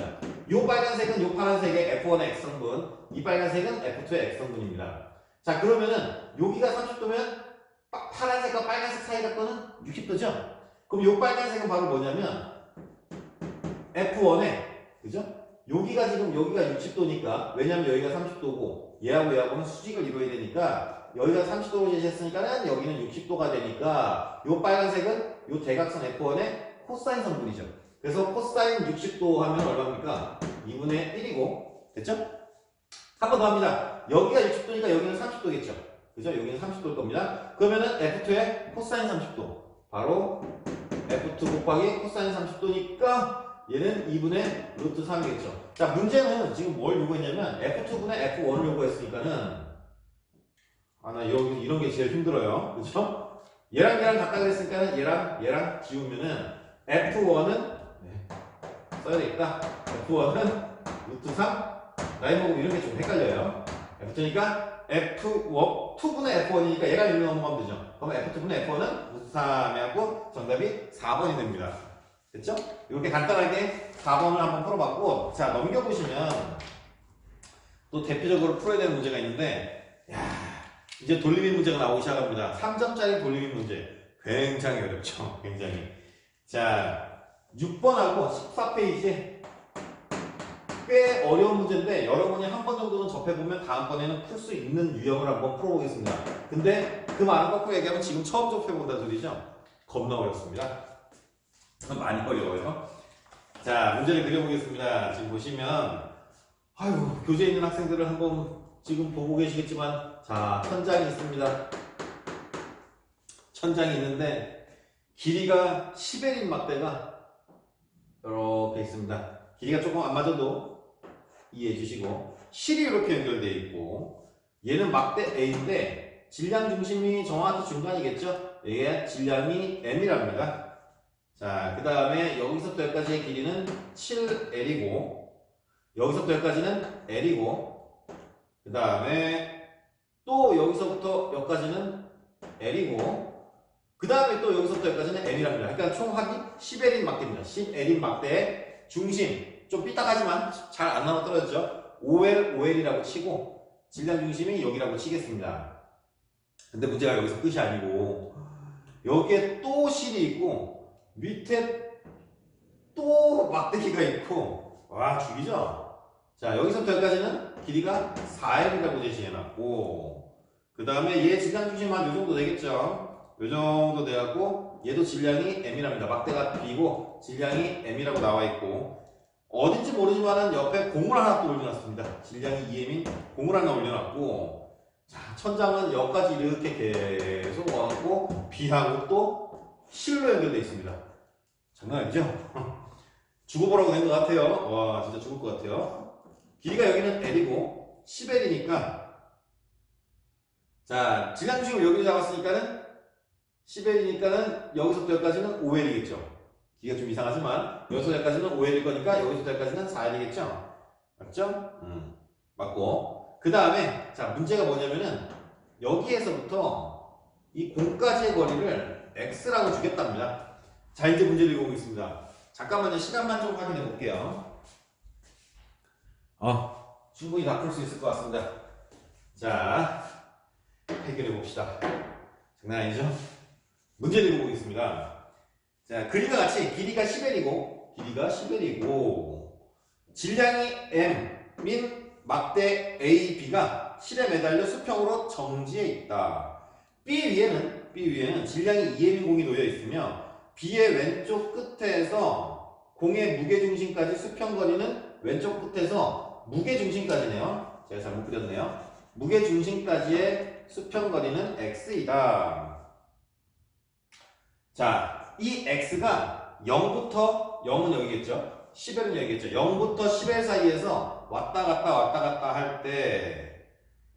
요 빨간색은 요 파란색의 F1의 X성분, 이 빨간색은 F2의 X성분입니다. 자, 그러면은 여기가 30도면 파란색과 빨간색 사이 각도는 60도죠? 그럼 요 빨간색은 바로 뭐냐면 F1에 그죠? 여기가 지금 여기가 60도니까 왜냐면 여기가 30도고 얘하고 얘하고는 수직을 이루어야 되니까 여기가 30도로 제시했으니까는 여기는 60도가 되니까 요 빨간색은 요 대각선 F1의 코사인 성분이죠. 그래서 코사인 60도 하면 얼마입니까? 2분의 1이고 됐죠? 한 번 더 합니다. 여기가 60도니까 여기는 30도겠죠. 그죠? 여기는 30도일 겁니다. 그러면은 F2의 코사인 30도 바로 F2 곱하기 코사인 30도니까 얘는 2분의 루트 3이겠죠. 자, 문제는 지금 뭘 요구했냐면 F2분의 F1을 요구했으니까는 나 이런 게 제일 힘들어요. 그쵸? 얘랑 같다 그랬으니까 얘랑 지우면은 F1은 써야 되겠다. F1은 루트 3 나이 먹으면 이런 게 좀 헷갈려요. F2니까 F2분의 F1이니까 얘가 일로 넘어가면 되죠. 그럼 F2분의 F1은 루트 3이 하고 정답이 4번이 됩니다. 됐죠? 이렇게 간단하게 4번을 한번 풀어봤고 자, 넘겨보시면 또 대표적으로 풀어야 되는 문제가 있는데 야, 이제 돌림인 문제가 나오기 시작합니다. 3점짜리 돌림인 문제. 굉장히 어렵죠. 굉장히. 자, 6번하고 14페이지. 꽤 어려운 문제인데 여러분이 한 번 정도는 접해보면 다음번에는 풀 수 있는 유형을 한번 풀어보겠습니다. 근데 그 말은 거꾸로 얘기하면 지금 처음 접해본다는 소리죠. 겁나 어렵습니다. 많이 어려워요. 자, 문제를 그려보겠습니다. 지금 보시면 아유, 교재에 있는 학생들을 한번 지금 보고 계시겠지만, 자, 천장이 있습니다. 천장이 있는데 길이가 10L인 막대가 이렇게 있습니다. 길이가 조금 안 맞아도 이해해 주시고, 실이 이렇게 연결되어 있고, 얘는 막대 A인데 질량 중심이 정확히 중간이겠죠? 얘가 질량이 M이랍니다. 자, 그 다음에 여기서부터 여기까지의 길이는 7L이고, 여기서부터 여기까지는 L이고, 그 다음에 또 여기서부터 여기까지는 L이고, 그 다음에 또 여기서부터 여기까지는 L이랍니다. 그러니까 총 합이 10L인 막대입니다. 10L인 막대의 중심, 좀 삐딱하지만 잘 안 나와 떨어졌죠? 5L, 5L이라고 치고 질량 중심이 여기라고 치겠습니다. 근데 문제가 여기서 끝이 아니고 여기에 또 실이 있고 밑에 또 막대기가 있고, 와 죽이죠? 자, 여기서부터 여기까지는 길이가 4L이라고 제시해놨고, 그 다음에 얘 질량 중심 한 요정도 되겠죠? 요정도 돼갖고 얘도 질량이 M이랍니다. 막대가 B고 질량이 M이라고 나와있고, 어딘지 모르지만은 옆에 공을 하나 또 올려놨습니다. 질량이 2M인 공을 하나 올려놨고, 자, 천장은 여기까지 이렇게 계속 와갖고 B하고 또 실로 연결되어 있습니다. 장난 아니죠? 죽어보라고 된 것 같아요. 와, 진짜 죽을 것 같아요. 길이가 여기는 L이고 10L이니까, 자, 질량 중심을 여기로 잡았으니까는 10L이니까는 여기서부터 여기까지는 5L이겠죠. 길이가 좀 이상하지만 여기서 여기까지는 5L일 거니까 여기서 여기까지는 4L이겠죠. 맞죠? 맞고, 그 다음에 자, 문제가 뭐냐면은 여기에서부터 이 공까지의 거리를 X라고 주겠답니다. 자, 이제 문제를 읽어보겠습니다. 잠깐만요. 시간만 좀 확인해 볼게요. 충분히 다 풀 수 있을 것 같습니다. 자, 해결해 봅시다. 장난 아니죠? 문제를 읽어보겠습니다. 자, 그림과 같이 길이가 10L이고, 질량이 M인 막대 AB가 실에 매달려 수평으로 정지해 있다. B 위에는 질량이 2M인 공이 놓여 있으며 B의 왼쪽 끝에서 공의 무게중심까지 수평거리는 왼쪽 끝에서 무게중심까지네요. 제가 잘못 그렸네요. 무게중심까지의 수평거리는 X이다. 자, 이 X가 0부터 0은 여기겠죠? 10L은 여기겠죠? 0부터 10L 사이에서 왔다 갔다 할 때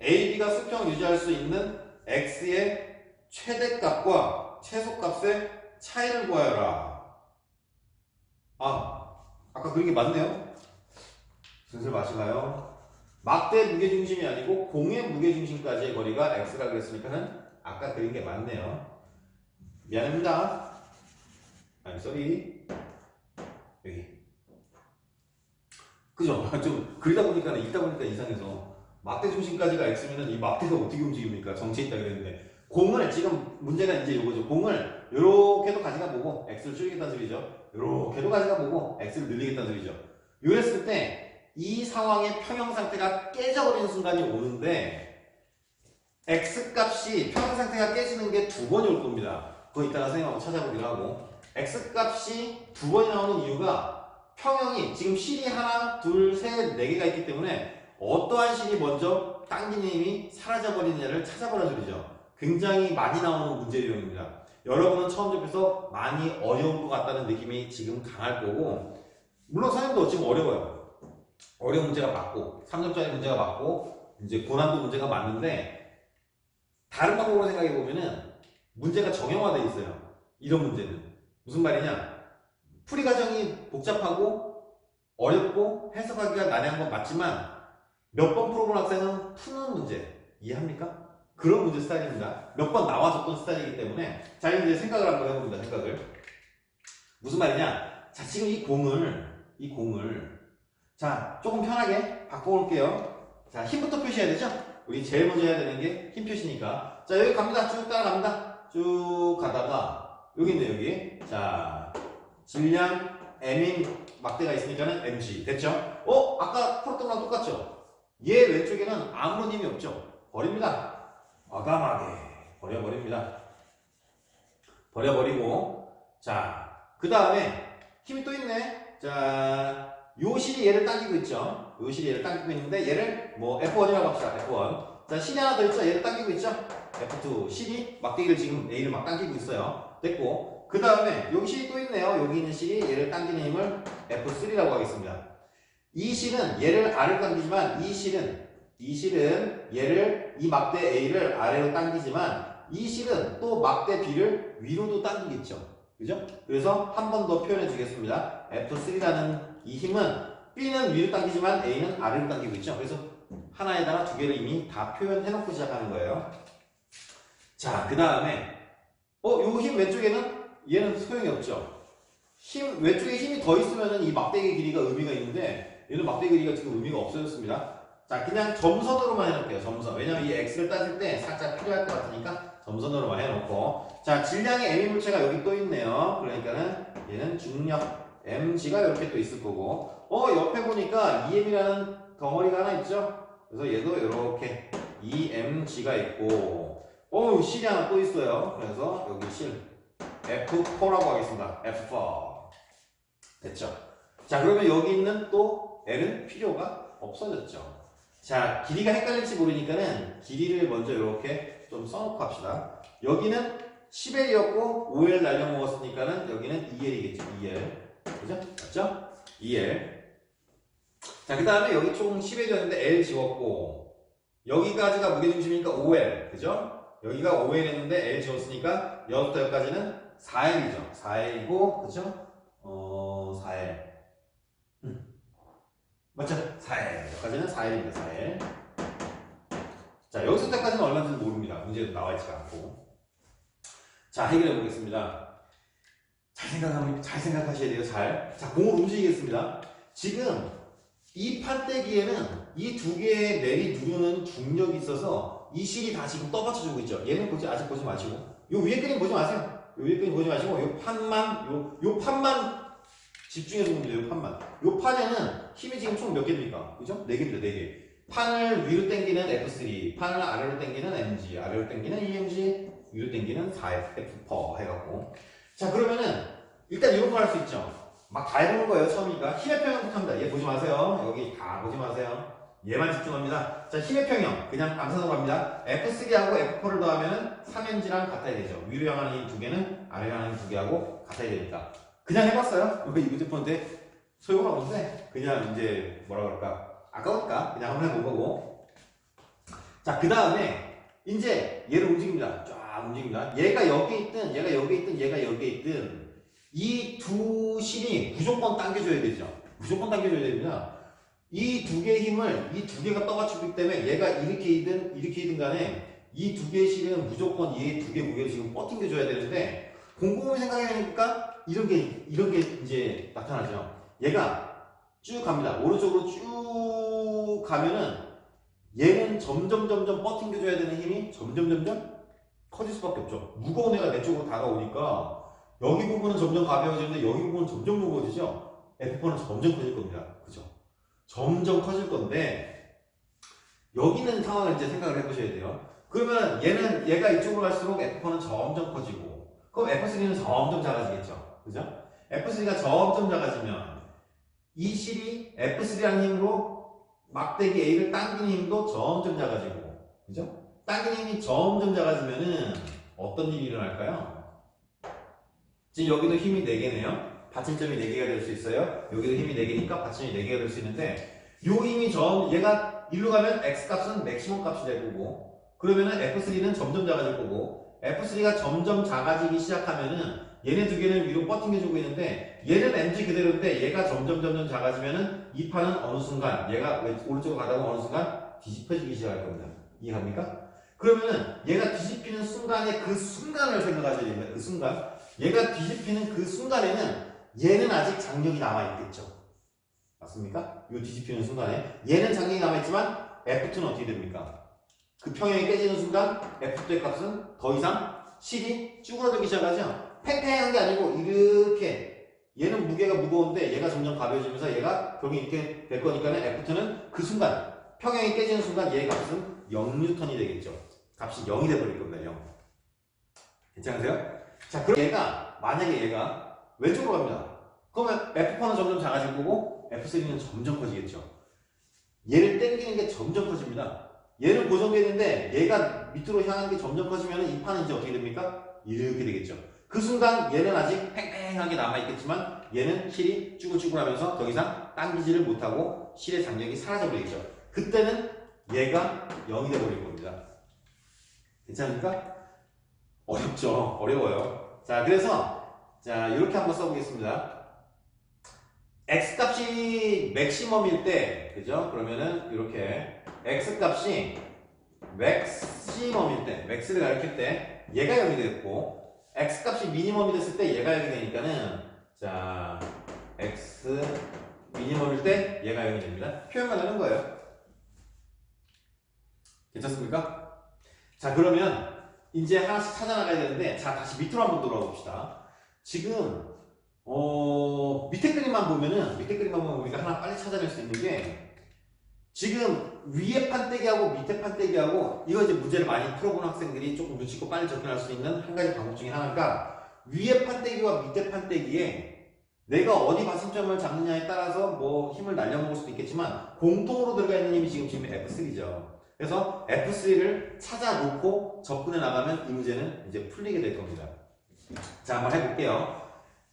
AB가 수평을 유지할 수 있는 X의 최대값과 최소값의 차이를 구하여라. 아까 그린 게 맞네요? 슬슬 마시나요? 막대 무게중심이 아니고 공의 무게중심까지의 거리가 X라 그랬으니까는 아까 그린 게 맞네요. 미안합니다. 아니, 쏘리. 여기. 그죠? 좀 그리다 보니까, 읽다 보니까 이상해서. 막대 중심까지가 X면은 이 막대가 어떻게 움직입니까? 정체에 있다 그랬는데. 공을, 지금 문제가 이제 이거죠. 공을 요렇게도 가져가 보고 X를 줄이겠다는 소리죠. 요렇게도 가져가 보고 X를 늘리겠다는 소리죠. 이랬을 때 이 상황의 평형 상태가 깨져버리는 순간이 오는데, X 값이 평형 상태가 깨지는 게 2번이 올 겁니다. 그거 이따가 선생님하고 찾아보기로 하고, X 값이 2번이 나오는 이유가 평형이 지금 실이 하나, 둘, 셋, 네 개가 있기 때문에 어떠한 실이 먼저 당기는 힘이 사라져버리느냐를 찾아보라는 소리죠. 굉장히 많이 나오는 문제 유형입니다. 여러분은 처음 접해서 많이 어려운 것 같다는 느낌이 지금 강할 거고, 물론 선생님도 지금 어려워요. 어려운 문제가 맞고 3점짜리 문제가 맞고 이제 고난도 문제가 맞는데, 다른 방법으로 생각해 보면은 문제가 정형화되어 있어요. 이런 문제는 무슨 말이냐, 풀이 과정이 복잡하고 어렵고 해석하기가 난해한 건 맞지만 몇 번 풀어본 학생은 푸는 문제 이해합니까? 그런 문제 스타일입니다. 몇 번 나와줬던 스타일이기 때문에. 자, 이제 생각을 한번 해봅니다. 생각을. 무슨 말이냐, 자, 지금 이 공을 자, 조금 편하게 바꿔볼게요. 자, 힘부터 표시해야 되죠? 우리 제일 먼저 해야 되는 게 힘 표시니까. 자, 여기 갑니다. 쭉 따라갑니다. 쭉 가다가, 여기 있네, 여기. 자, 질량 M인 막대가 있으니까는 mg. 됐죠? 아까 풀었던 거랑 똑같죠? 얘 왼쪽에는 아무런 힘이 없죠? 버립니다. 과감하게 버려버립니다. 버려버리고, 자, 그 다음에 힘이 또 있네. 자, 요 실이 얘를 당기고 있죠? 요 실이 얘를 당기고 있는데, 얘를 뭐 F1이라고 합시다. F1. 자, 실이 하나 더 있죠? 얘를 당기고 있죠? F2. 실이 막대기를 지금 A를 막 당기고 있어요. 됐고, 그 다음에 여기 실이 또 있네요. 여기 있는 실이 얘를 당기는 힘을 F3라고 하겠습니다. 이 실은 얘를 아래로 당기지만, 이 실은 얘를, 이 막대 A를 아래로 당기지만, 이 실은 또 막대 B를 위로도 당기겠죠. 그죠? 그래서 한 번 더 표현해 주겠습니다. F3라는 이 힘은 B는 위로 당기지만 A는 아래로 당기고 있죠. 그래서 하나에다가 두 개를 이미 다 표현해 놓고 시작하는 거예요. 자, 그 다음에 요 힘 왼쪽에는 얘는 소용이 없죠. 왼쪽에 힘이 더 있으면은 이 막대기 길이가 의미가 있는데 얘는 막대기 길이가 지금 의미가 없어졌습니다. 자, 그냥 점선으로만 해놓을게요. 점선. 왜냐면 이 x를 따질 때 살짝 필요할 것 같으니까 점선으로만 해놓고, 자, 질량의 m의 물체가 여기 또 있네요. 그러니까는 얘는 중력 mg가 이렇게 또 있을 거고, 옆에 보니까 em이라는 덩어리가 하나 있죠. 그래서 얘도 이렇게 emg가 있고, 실이 하나 또 있어요. 그래서 여기 실 F4라고 하겠습니다. F4. 됐죠? 자, 그러면 여기 있는 또 L은 필요가 없어졌죠. 자, 길이가 헷갈릴지 모르니까는 길이를 먼저 이렇게 좀 써놓고 합시다. 여기는 10L이었고 5L 날려먹었으니까는 여기는 2L이겠죠. 2L. 그죠? 맞죠? 2L. 자, 그 다음에 여기 총 10L이었는데 L 지웠고, 여기까지가 무게중심이니까 5L. 그죠? 여기가 5L 했는데 L 지웠으니까 여기부터 여기까지는 4L이죠. 4L이고, 그죠? 4L. 맞죠? 4L. 여기까지는 4L입니다. 4L. 자, 여기서부터까지는 얼마인지 모릅니다. 문제도 나와있지가 않고. 자, 해결해 보겠습니다. 잘 생각하셔야 돼요. 자, 공을 움직이겠습니다. 지금 이 판때기에는 이 두 개의 넬이 누르는 중력이 있어서 이 실이 다 지금 떠받쳐주고 있죠. 얘는 아직 보지 마시고, 요 위에 그림 보지 마세요. 요 위에 그림 보지 마시고, 요 판만 집중해서 보면 돼요. 요 판에는 힘이 지금 총 몇 개입니까? 그죠? 4개입니다. 4개. 판을 위로 당기는 F3, 판을 아래로 당기는 MG, 아래로 당기는 EMG, 위로 당기는 4F4 해갖고. 자, 그러면은 일단 이런 거 할 수 있죠. 막 다 해보는 거예요. 처음이니까. 힘의 평형부터 합니다. 얘 보지 마세요. 여기 다 보지 마세요. 얘만 집중합니다. 자, 힘의 평형. 그냥 암산으로 갑니다. F3하고 F4를 더하면은 3mg랑 같아야 되죠. 위로 향하는 이 두 개는 아래로 향하는 두 개하고 같아야 되니까. 그냥 해봤어요. 이거 휴대폰인데 소용은 없는데 그냥 이제 뭐라 그럴까, 아까우니까 그냥 한번 해본 거고. 자, 그 다음에 이제 얘를 움직입니다. 쫙 움직입니다. 얘가 여기에 있든 얘가 여기에 있든 얘가 여기에 있든 이 두 실이 무조건 당겨줘야 되죠. 무조건 당겨줘야 됩니다. 이 두 개의 힘을 이 두 개가 떠받치기 때문에 얘가 이렇게이든 간에 이 두 개의 실은 무조건 얘 두 개 무게를 지금 버팅겨줘야 되는데, 곰곰이 생각해보니까 이런 게 이제 나타나죠. 얘가 쭉 갑니다. 오른쪽으로 쭉 가면은 얘는 점점 버팅겨줘야 되는 힘이 점점 커질 수밖에 없죠. 무거운 애가 내 쪽으로 다가오니까 여기 부분은 점점 가벼워지는데 여기 부분은 점점 무거워지죠. F4는 점점 커질 겁니다. 그죠? 점점 커질 건데, 여기 있는 상황을 이제 생각을 해보셔야 돼요. 그러면 얘가 이쪽으로 갈수록 F4는 점점 커지고, 그럼 F3는 점점 작아지겠죠. 그죠? F3가 점점 작아지면 이 실이 F3라는 힘으로 막대기 A를 당기는 힘도 점점 작아지고, 그죠? 당기는 힘이 점점 작아지면은 어떤 일이 일어날까요? 지금 여기도 힘이 4개네요. 받침점이 4개가 될 수 있어요. 여기도 힘이 4개니까 받침이 4개가 될 수 있는데, 요 힘이 얘가 일로 가면 X 값은 맥시멈 값이 될 거고, 그러면은 F3는 점점 작아질 거고, F3가 점점 작아지기 시작하면은 얘네 두 개는 위로 버팅겨주고 있는데, 얘는 mg 그대로인데 얘가 점점 작아지면은 이 판은 어느 순간 얘가 오른쪽으로 가다가 어느 순간 뒤집혀지기 시작할 겁니다. 이해갑니까? 그러면은 얘가 뒤집히는 순간에 그 순간을 생각하셔야 됩니다. 그 순간. 얘가 뒤집히는 그 순간에는 얘는 아직 장력이 남아있겠죠. 맞습니까? 요 뒤집히는 순간에 얘는 장력이 남아있지만 F2는 어떻게 됩니까? 그 평형이 깨지는 순간 F2의 값은 더 이상 실이 쭈그러들기 시작하죠. 팽팽한 게 아니고 이렇게 얘는 무게가 무거운데 얘가 점점 가벼워지면서 얘가 병이 이렇게 될 거니까는 F2는 그 순간 평형이 깨지는 순간 얘의 값은 0N이 되겠죠. 값이 0이 돼버릴 겁니다. 0. 괜찮으세요? 자, 그럼 얘가 만약에 얘가 왼쪽으로 갑니다. 그러면 F4는 점점 작아질 거고 F3는 점점 커지겠죠. 얘를 당기는 게 점점 커집니다. 얘는 고정되는데 얘가 밑으로 향하는 게 점점 커지면 이 판은 이제 어떻게 됩니까? 이렇게 되겠죠. 그 순간 얘는 아직 팽팽하게 남아있겠지만 얘는 실이 쭈글쭈글하면서 더 이상 당기지를 못하고 실의 장력이 사라져버리겠죠. 그때는 얘가 0이 돼버릴 겁니다. 괜찮습니까? 어렵죠? 어려워요. 자, 그래서 자 이렇게 한번 써보겠습니다. X값이 맥시멈일 때, 그죠? 그러면은 이렇게 X값이 맥시멈일 때, 맥스를 가리킬 때 얘가 0이 됐고 X값이 미니멈이 됐을 때 얘가 0이 되니까는 자 X 미니멈일 때 얘가 0이 됩니다. 표현만 하는 거예요. 괜찮습니까? 자, 그러면 이제 하나씩 찾아 나가야 되는데 자 다시 밑으로 한번 돌아가 봅시다. 지금 밑에 그림만 보면은 우리가 하나 빨리 찾아낼 수 있는 게 지금 위에 판때기하고 밑에 판때기하고 이거 이제 문제를 많이 풀어본 학생들이 조금 눈치껏 빨리 접근할 수 있는 한 가지 방법 중에 하나가 위에 판때기와 밑에 판때기에 내가 어디 받침점을 잡느냐에 따라서 뭐 힘을 날려먹을 수도 있겠지만 공통으로 들어가 있는 힘이 지금 F3죠. 그래서 F3를 찾아놓고 접근해 나가면 이 문제는 이제 풀리게 될 겁니다. 자, 한번 해볼게요.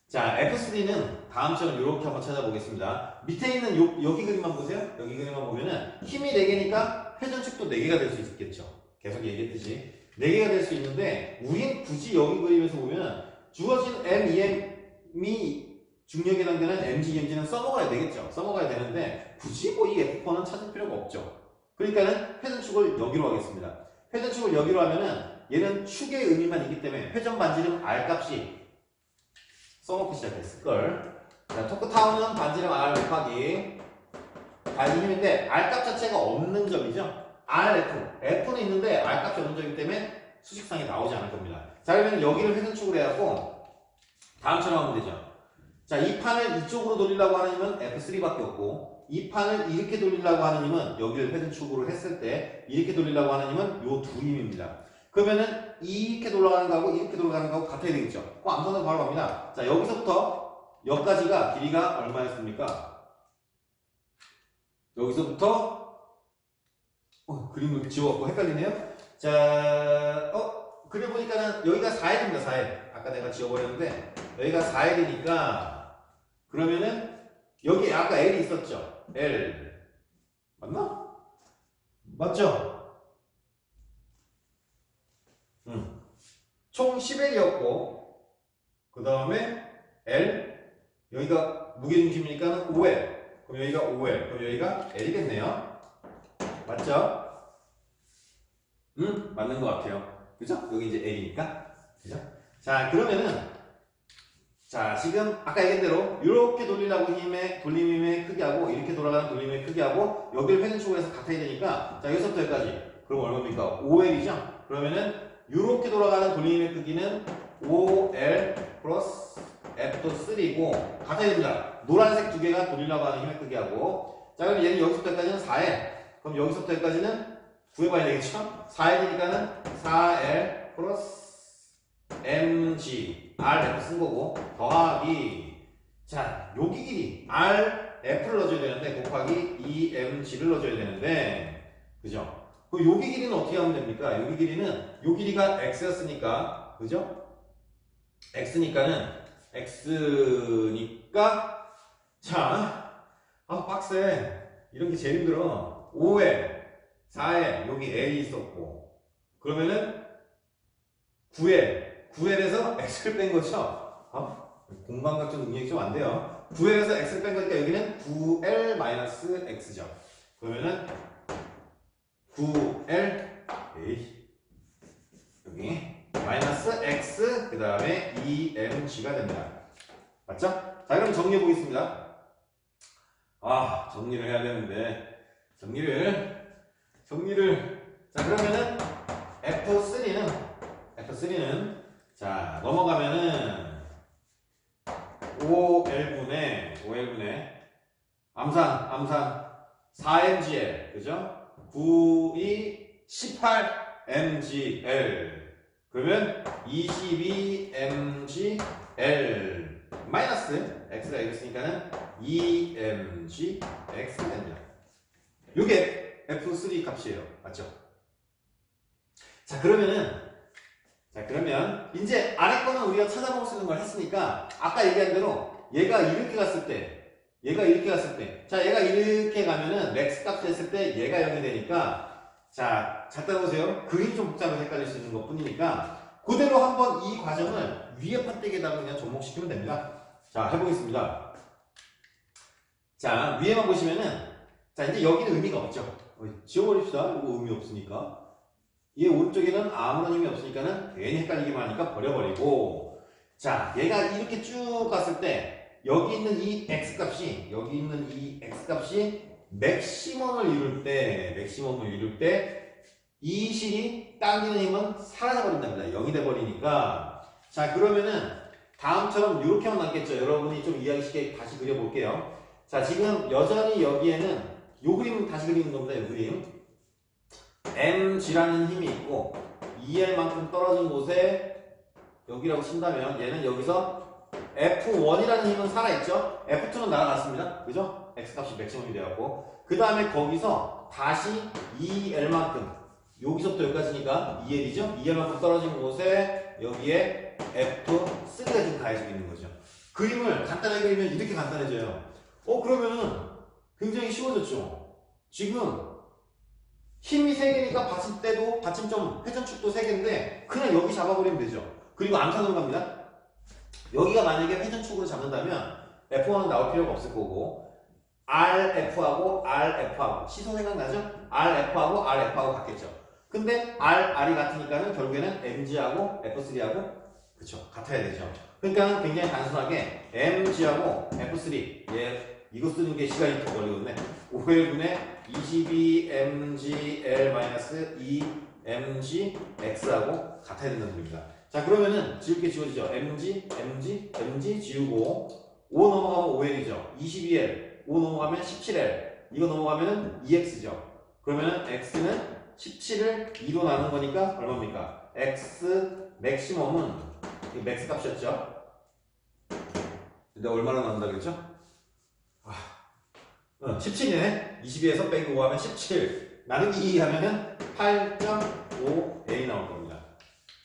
자, F3는 다음처럼 이렇게 한번 찾아보겠습니다. 밑에 있는 여기 그림만 보세요. 여기 그림만 보면은 힘이 4개니까 회전축도 4개가 될 수 있겠죠. 계속 얘기했듯이 4개가 될 수 있는데 우린 굳이 여기 그림에서 보면 주어진 MEM이 중력에 해당되는 MG, MG는 써먹어야 되겠죠. 써먹어야 되는데 굳이 뭐 이 F4는 찾을 필요가 없죠. 그러니까는 회전축을 여기로 하겠습니다. 회전축을 여기로 하면은 얘는 축의 의미만 있기 때문에 회전 반지름 R 값이 써먹기 시작했을걸. 자, 토크타운은 반지름 R 곱하기 달기 힘인데 R 값 자체가 없는 점이죠. RF, F는 있는데 R 값이 없는 점이기 때문에 수식상에 나오지 않을 겁니다. 자, 그러면 여기를 회전축으로 해갖고 다음처럼 하면 되죠. 자, 이 판을 이쪽으로 돌리려고 하는 힘은 F3밖에 없고 이 판을 이렇게 돌리려고 하는 힘은 여기를 회전축으로 했을 때 이렇게 돌리려고 하는 힘은 요 두 힘입니다. 그러면은 이렇게 돌아가는 거하고 이렇게 돌아가는 거하고 같아야 되겠죠. 그 암산은 바로 갑니다. 자, 여기서부터 여기까지가 길이가 얼마였습니까? 여기서부터 그림을 지워갖고 헷갈리네요. 자, 그려보니까는 여기가 4L입니다. 4L. 아까 내가 지워버렸는데 여기가 4L이니까 그러면은 여기 아까 L이 있었죠. L 맞나? 맞죠? 총 10L이었고 그 다음에 L 여기가 무게중심이니까 5L 그럼 여기가 5L 그럼 여기가 L이겠네요. 맞죠? 맞는 것 같아요. 그죠? 여기 이제 L이니까 그죠? 자, 그러면은 자, 지금 아까 얘기한 대로 이렇게 돌리려고 돌림힘의 크기하고 이렇게 돌아가는 돌림의 크기하고 여기를 회전축으로 해서 같아야 되니까 자, 여기서부터 여기까지 그럼 얼마입니까? 5L이죠? 그러면은 이렇게 돌아가는 돌림힘의 크기는 5L 플러스 F3고 같아야 됩니다. 노란색 두 개가 돌리려고 하는 힘의 크기하고 자, 그럼 얘는 여기서부터 여기까지는 4L 그럼 여기서부터 여기까지는 구해봐야 되겠죠? 4L이니까는 4L 플러스 mg rf 쓴 거고 더하기 자 여기 길이 rf를 넣어줘야 되는데 곱하기 2mg를 넣어줘야 되는데 그죠? 그 여기 길이는 어떻게 하면 됩니까? 여기 길이는 요 길이가 x였으니까 그죠? x니까 자 빡세 이런 게 제일 힘들어 5에 4에 여기 L이 있었고 그러면은 9L에서 X를 뺀 거죠? 공방각적 능력이 좀 안 돼요. 9L에서 X를 뺀 거니까 여기는 9L-X죠. 그러면은 9L 여기 마이너스 X 그 다음에 2mg가 됩니다. 맞죠? 자, 그럼 정리해 보겠습니다. 정리를 해야 되는데 정리를 자, 그러면은 F3는 자, 넘어가면은 5L분의 암산 4mgl 그죠? 9, 18mgl 그러면 22mgl 마이너스 x가 여기 있으니까는 2mg x가 됩니다. 이게 F3 값이에요. 맞죠? 자, 그러면 이제 아래 거는 우리가 찾아볼 수 있는 걸 했으니까 아까 얘기한 대로 얘가 이렇게 갔을 때 자, 얘가 이렇게 가면은 맥스 값 됐을 때 얘가 0이 되니까 자, 잘 따라보세요. 그림이 좀 복잡해서 헷갈릴 수 있는 것 뿐이니까 그대로 한번 이 과정을 위에 판때기에다가 그냥 접목시키면 됩니다. 자, 해보겠습니다. 자, 위에만 보시면은 자, 이제 여기는 의미가 없죠. 지워버립시다. 이거 의미 없으니까. 얘 오른쪽에는 아무런 의미 없으니까는 괜히 헷갈리기만 하니까 버려버리고 자, 얘가 이렇게 쭉 갔을 때 여기 있는 이 x값이 맥시멈을 이룰 때 이 식이 당기는 힘은 사라져버린답니다. 0이 돼버리니까 자, 그러면은 다음처럼 이렇게만 남겠죠. 여러분이 좀 이해하기 쉽게 다시 그려볼게요. 자, 지금 여전히 여기에는 요 그림 다시 그리는 겁니다. 요 그림 mg라는 힘이 있고 2l만큼 떨어진 곳에 여기라고 친다면 얘는 여기서 F1이라는 힘은 살아있죠? F2는 날아갔습니다. 그죠? X값이 맥시멈이 되었고 그 다음에 거기서 다시 2L만큼 여기서부터 여기까지니까 2L이죠? 2L만큼 떨어진 곳에 여기에 F3가 지금 가해지고 있는 거죠. 그림을 간단하게 그리면 이렇게 간단해져요. 그러면은 굉장히 쉬워졌죠? 지금 힘이 3개니까 받침대도 받침점 회전축도 3개인데 그냥 여기 잡아버리면 되죠. 그리고 암산으로 갑니다. 여기가 만약에 회전축으로 잡는다면 F1은 나올 필요가 없을 거고 RF하고 시소 생각나죠? RF하고 같겠죠. 근데 R이 같으니까는 결국에는 MG하고 F3하고 그쵸 같아야 되죠. 그러니까 굉장히 단순하게 MG하고 F3 이거 쓰는 게 시간이 더 걸리거든요. 5L분의 22mgl-2mgx하고 같아야 된다는 소리입니다. 자, 그러면은 지울 게 지워지죠. mg 지우고 5 넘어가면 5L이죠. 22L 5 넘어가면 17L 이거 넘어가면은 2x죠. 그러면은 x는 17을 2로 나눈 거니까 얼마입니까? x 맥시멈은 맥스 값이었죠. 근데 얼마나 나온다 그랬죠? 17이네. 22에서 빼기 5 하면 17. 나누기 2 하면은 8.5L이 나올 겁니다.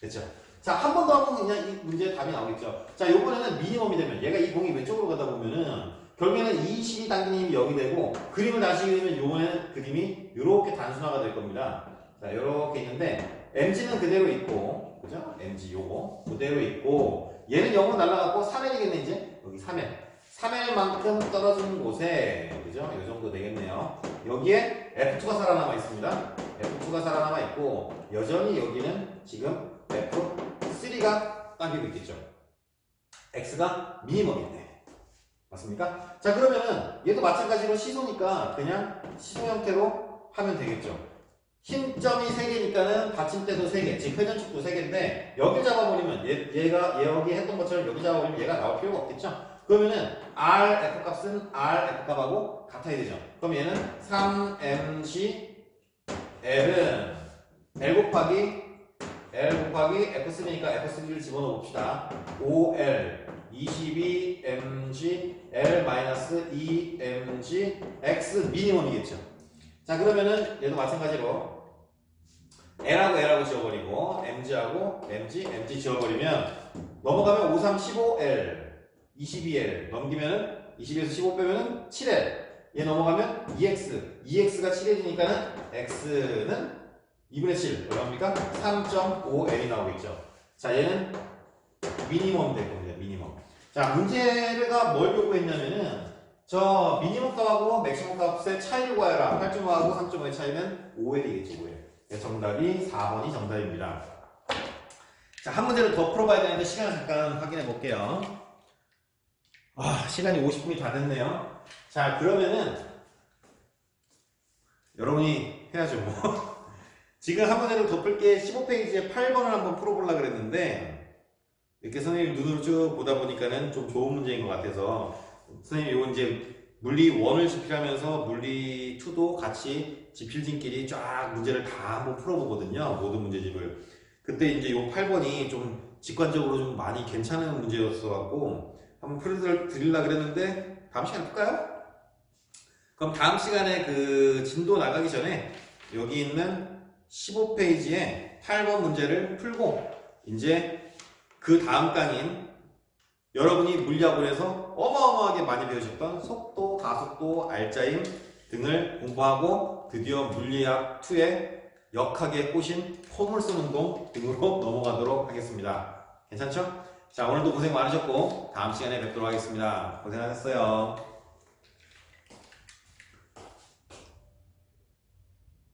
됐죠? 자, 한 번 더 하면 그냥 이 문제의 답이 나오겠죠. 자, 요번에는 미니멈이 되면 얘가 이 공이 왼쪽으로 가다 보면은 결국에는 이 식이 당기는 힘이 0이 되고 그림을 다시 그리면 요번에는 그림이 이렇게 단순화가 될 겁니다. 자, 요렇게 있는데 mg는 그대로 있고 그죠? mg 요거 그대로 있고 얘는 0으로 날라갔고 3L이겠네 이제 여기 3L만큼 떨어진 곳에 그죠? 요 정도 되겠네요. 여기에 F2가 살아남아 있습니다. F2가 살아남아 있고 여전히 여기는 지금 F3가 당기고 있겠죠. X가 미니멈인데 맞습니까? 자, 그러면은 얘도 마찬가지로 시소니까 그냥 시소 형태로 하면 되겠죠. 힘점이 3개니까는 받침대도 3개, 즉 회전축도 3개인데 여기 잡아버리면 얘가 여기 했던 것처럼 여기 잡아버리면 얘가 나올 필요가 없겠죠. 그러면은 RF 값은 RF 값하고 같아야 되죠. 그럼 얘는 3mg L은 L 곱하기 F3니까 F3를 집어넣어 봅시다. 5L 22mg L-2mg X 미니멈이겠죠. 자, 그러면은 얘도 마찬가지로 L하고 지워버리고 MG하고 MG 지워버리면 넘어가면 5, 3, 15L 22L 넘기면은 22에서 15 빼면은 7L 얘 넘어가면 2X가 7L이니까는 X는 2분의 7 얼마입니까? 3.5L이 나오겠죠. 자, 얘는 미니멈 될 겁니다. 미니멈. 자, 문제가 뭘 요구했냐면은 저 미니멈 값하고 맥시멈 값의 차이를 구하여라. 8.5하고 3.5의 차이는 5L이겠죠. 5L. 정답이 4번이 정답입니다. 자, 한 문제를 더 풀어봐야 되는데 시간을 잠깐 확인해 볼게요. 시간이 50분이 다 됐네요. 자, 그러면은 여러분이 해야죠 뭐. 지금 한 문제를 덮을 게 15페이지에 8번을 한번 풀어보려고 그랬는데 이렇게 선생님 눈으로 쭉 보다 보니까는 좀 좋은 문제인 것 같아서 선생님 이거 이제 물리 1을 집필하면서 물리 2도 같이 집필진끼리 쫙 문제를 다 한번 풀어보거든요. 모든 문제집을. 그때 이제 요 8번이 좀 직관적으로 좀 많이 괜찮은 문제였어갖고 한번 풀어드리려고 그랬는데 다음 시간에 풀까요? 그럼 다음 시간에 그 진도 나가기 전에 여기 있는 15페이지에 8번 문제를 풀고 이제 그 다음 강인 여러분이 물리학원에서 어마어마하게 많이 배우셨던 속도, 가속도, 알짜임 등을 공부하고 드디어 물리학 2의 역학에 꽂힌 포물선 운동 등으로 넘어가도록 하겠습니다. 괜찮죠? 자, 오늘도 고생 많으셨고 다음 시간에 뵙도록 하겠습니다. 고생하셨어요.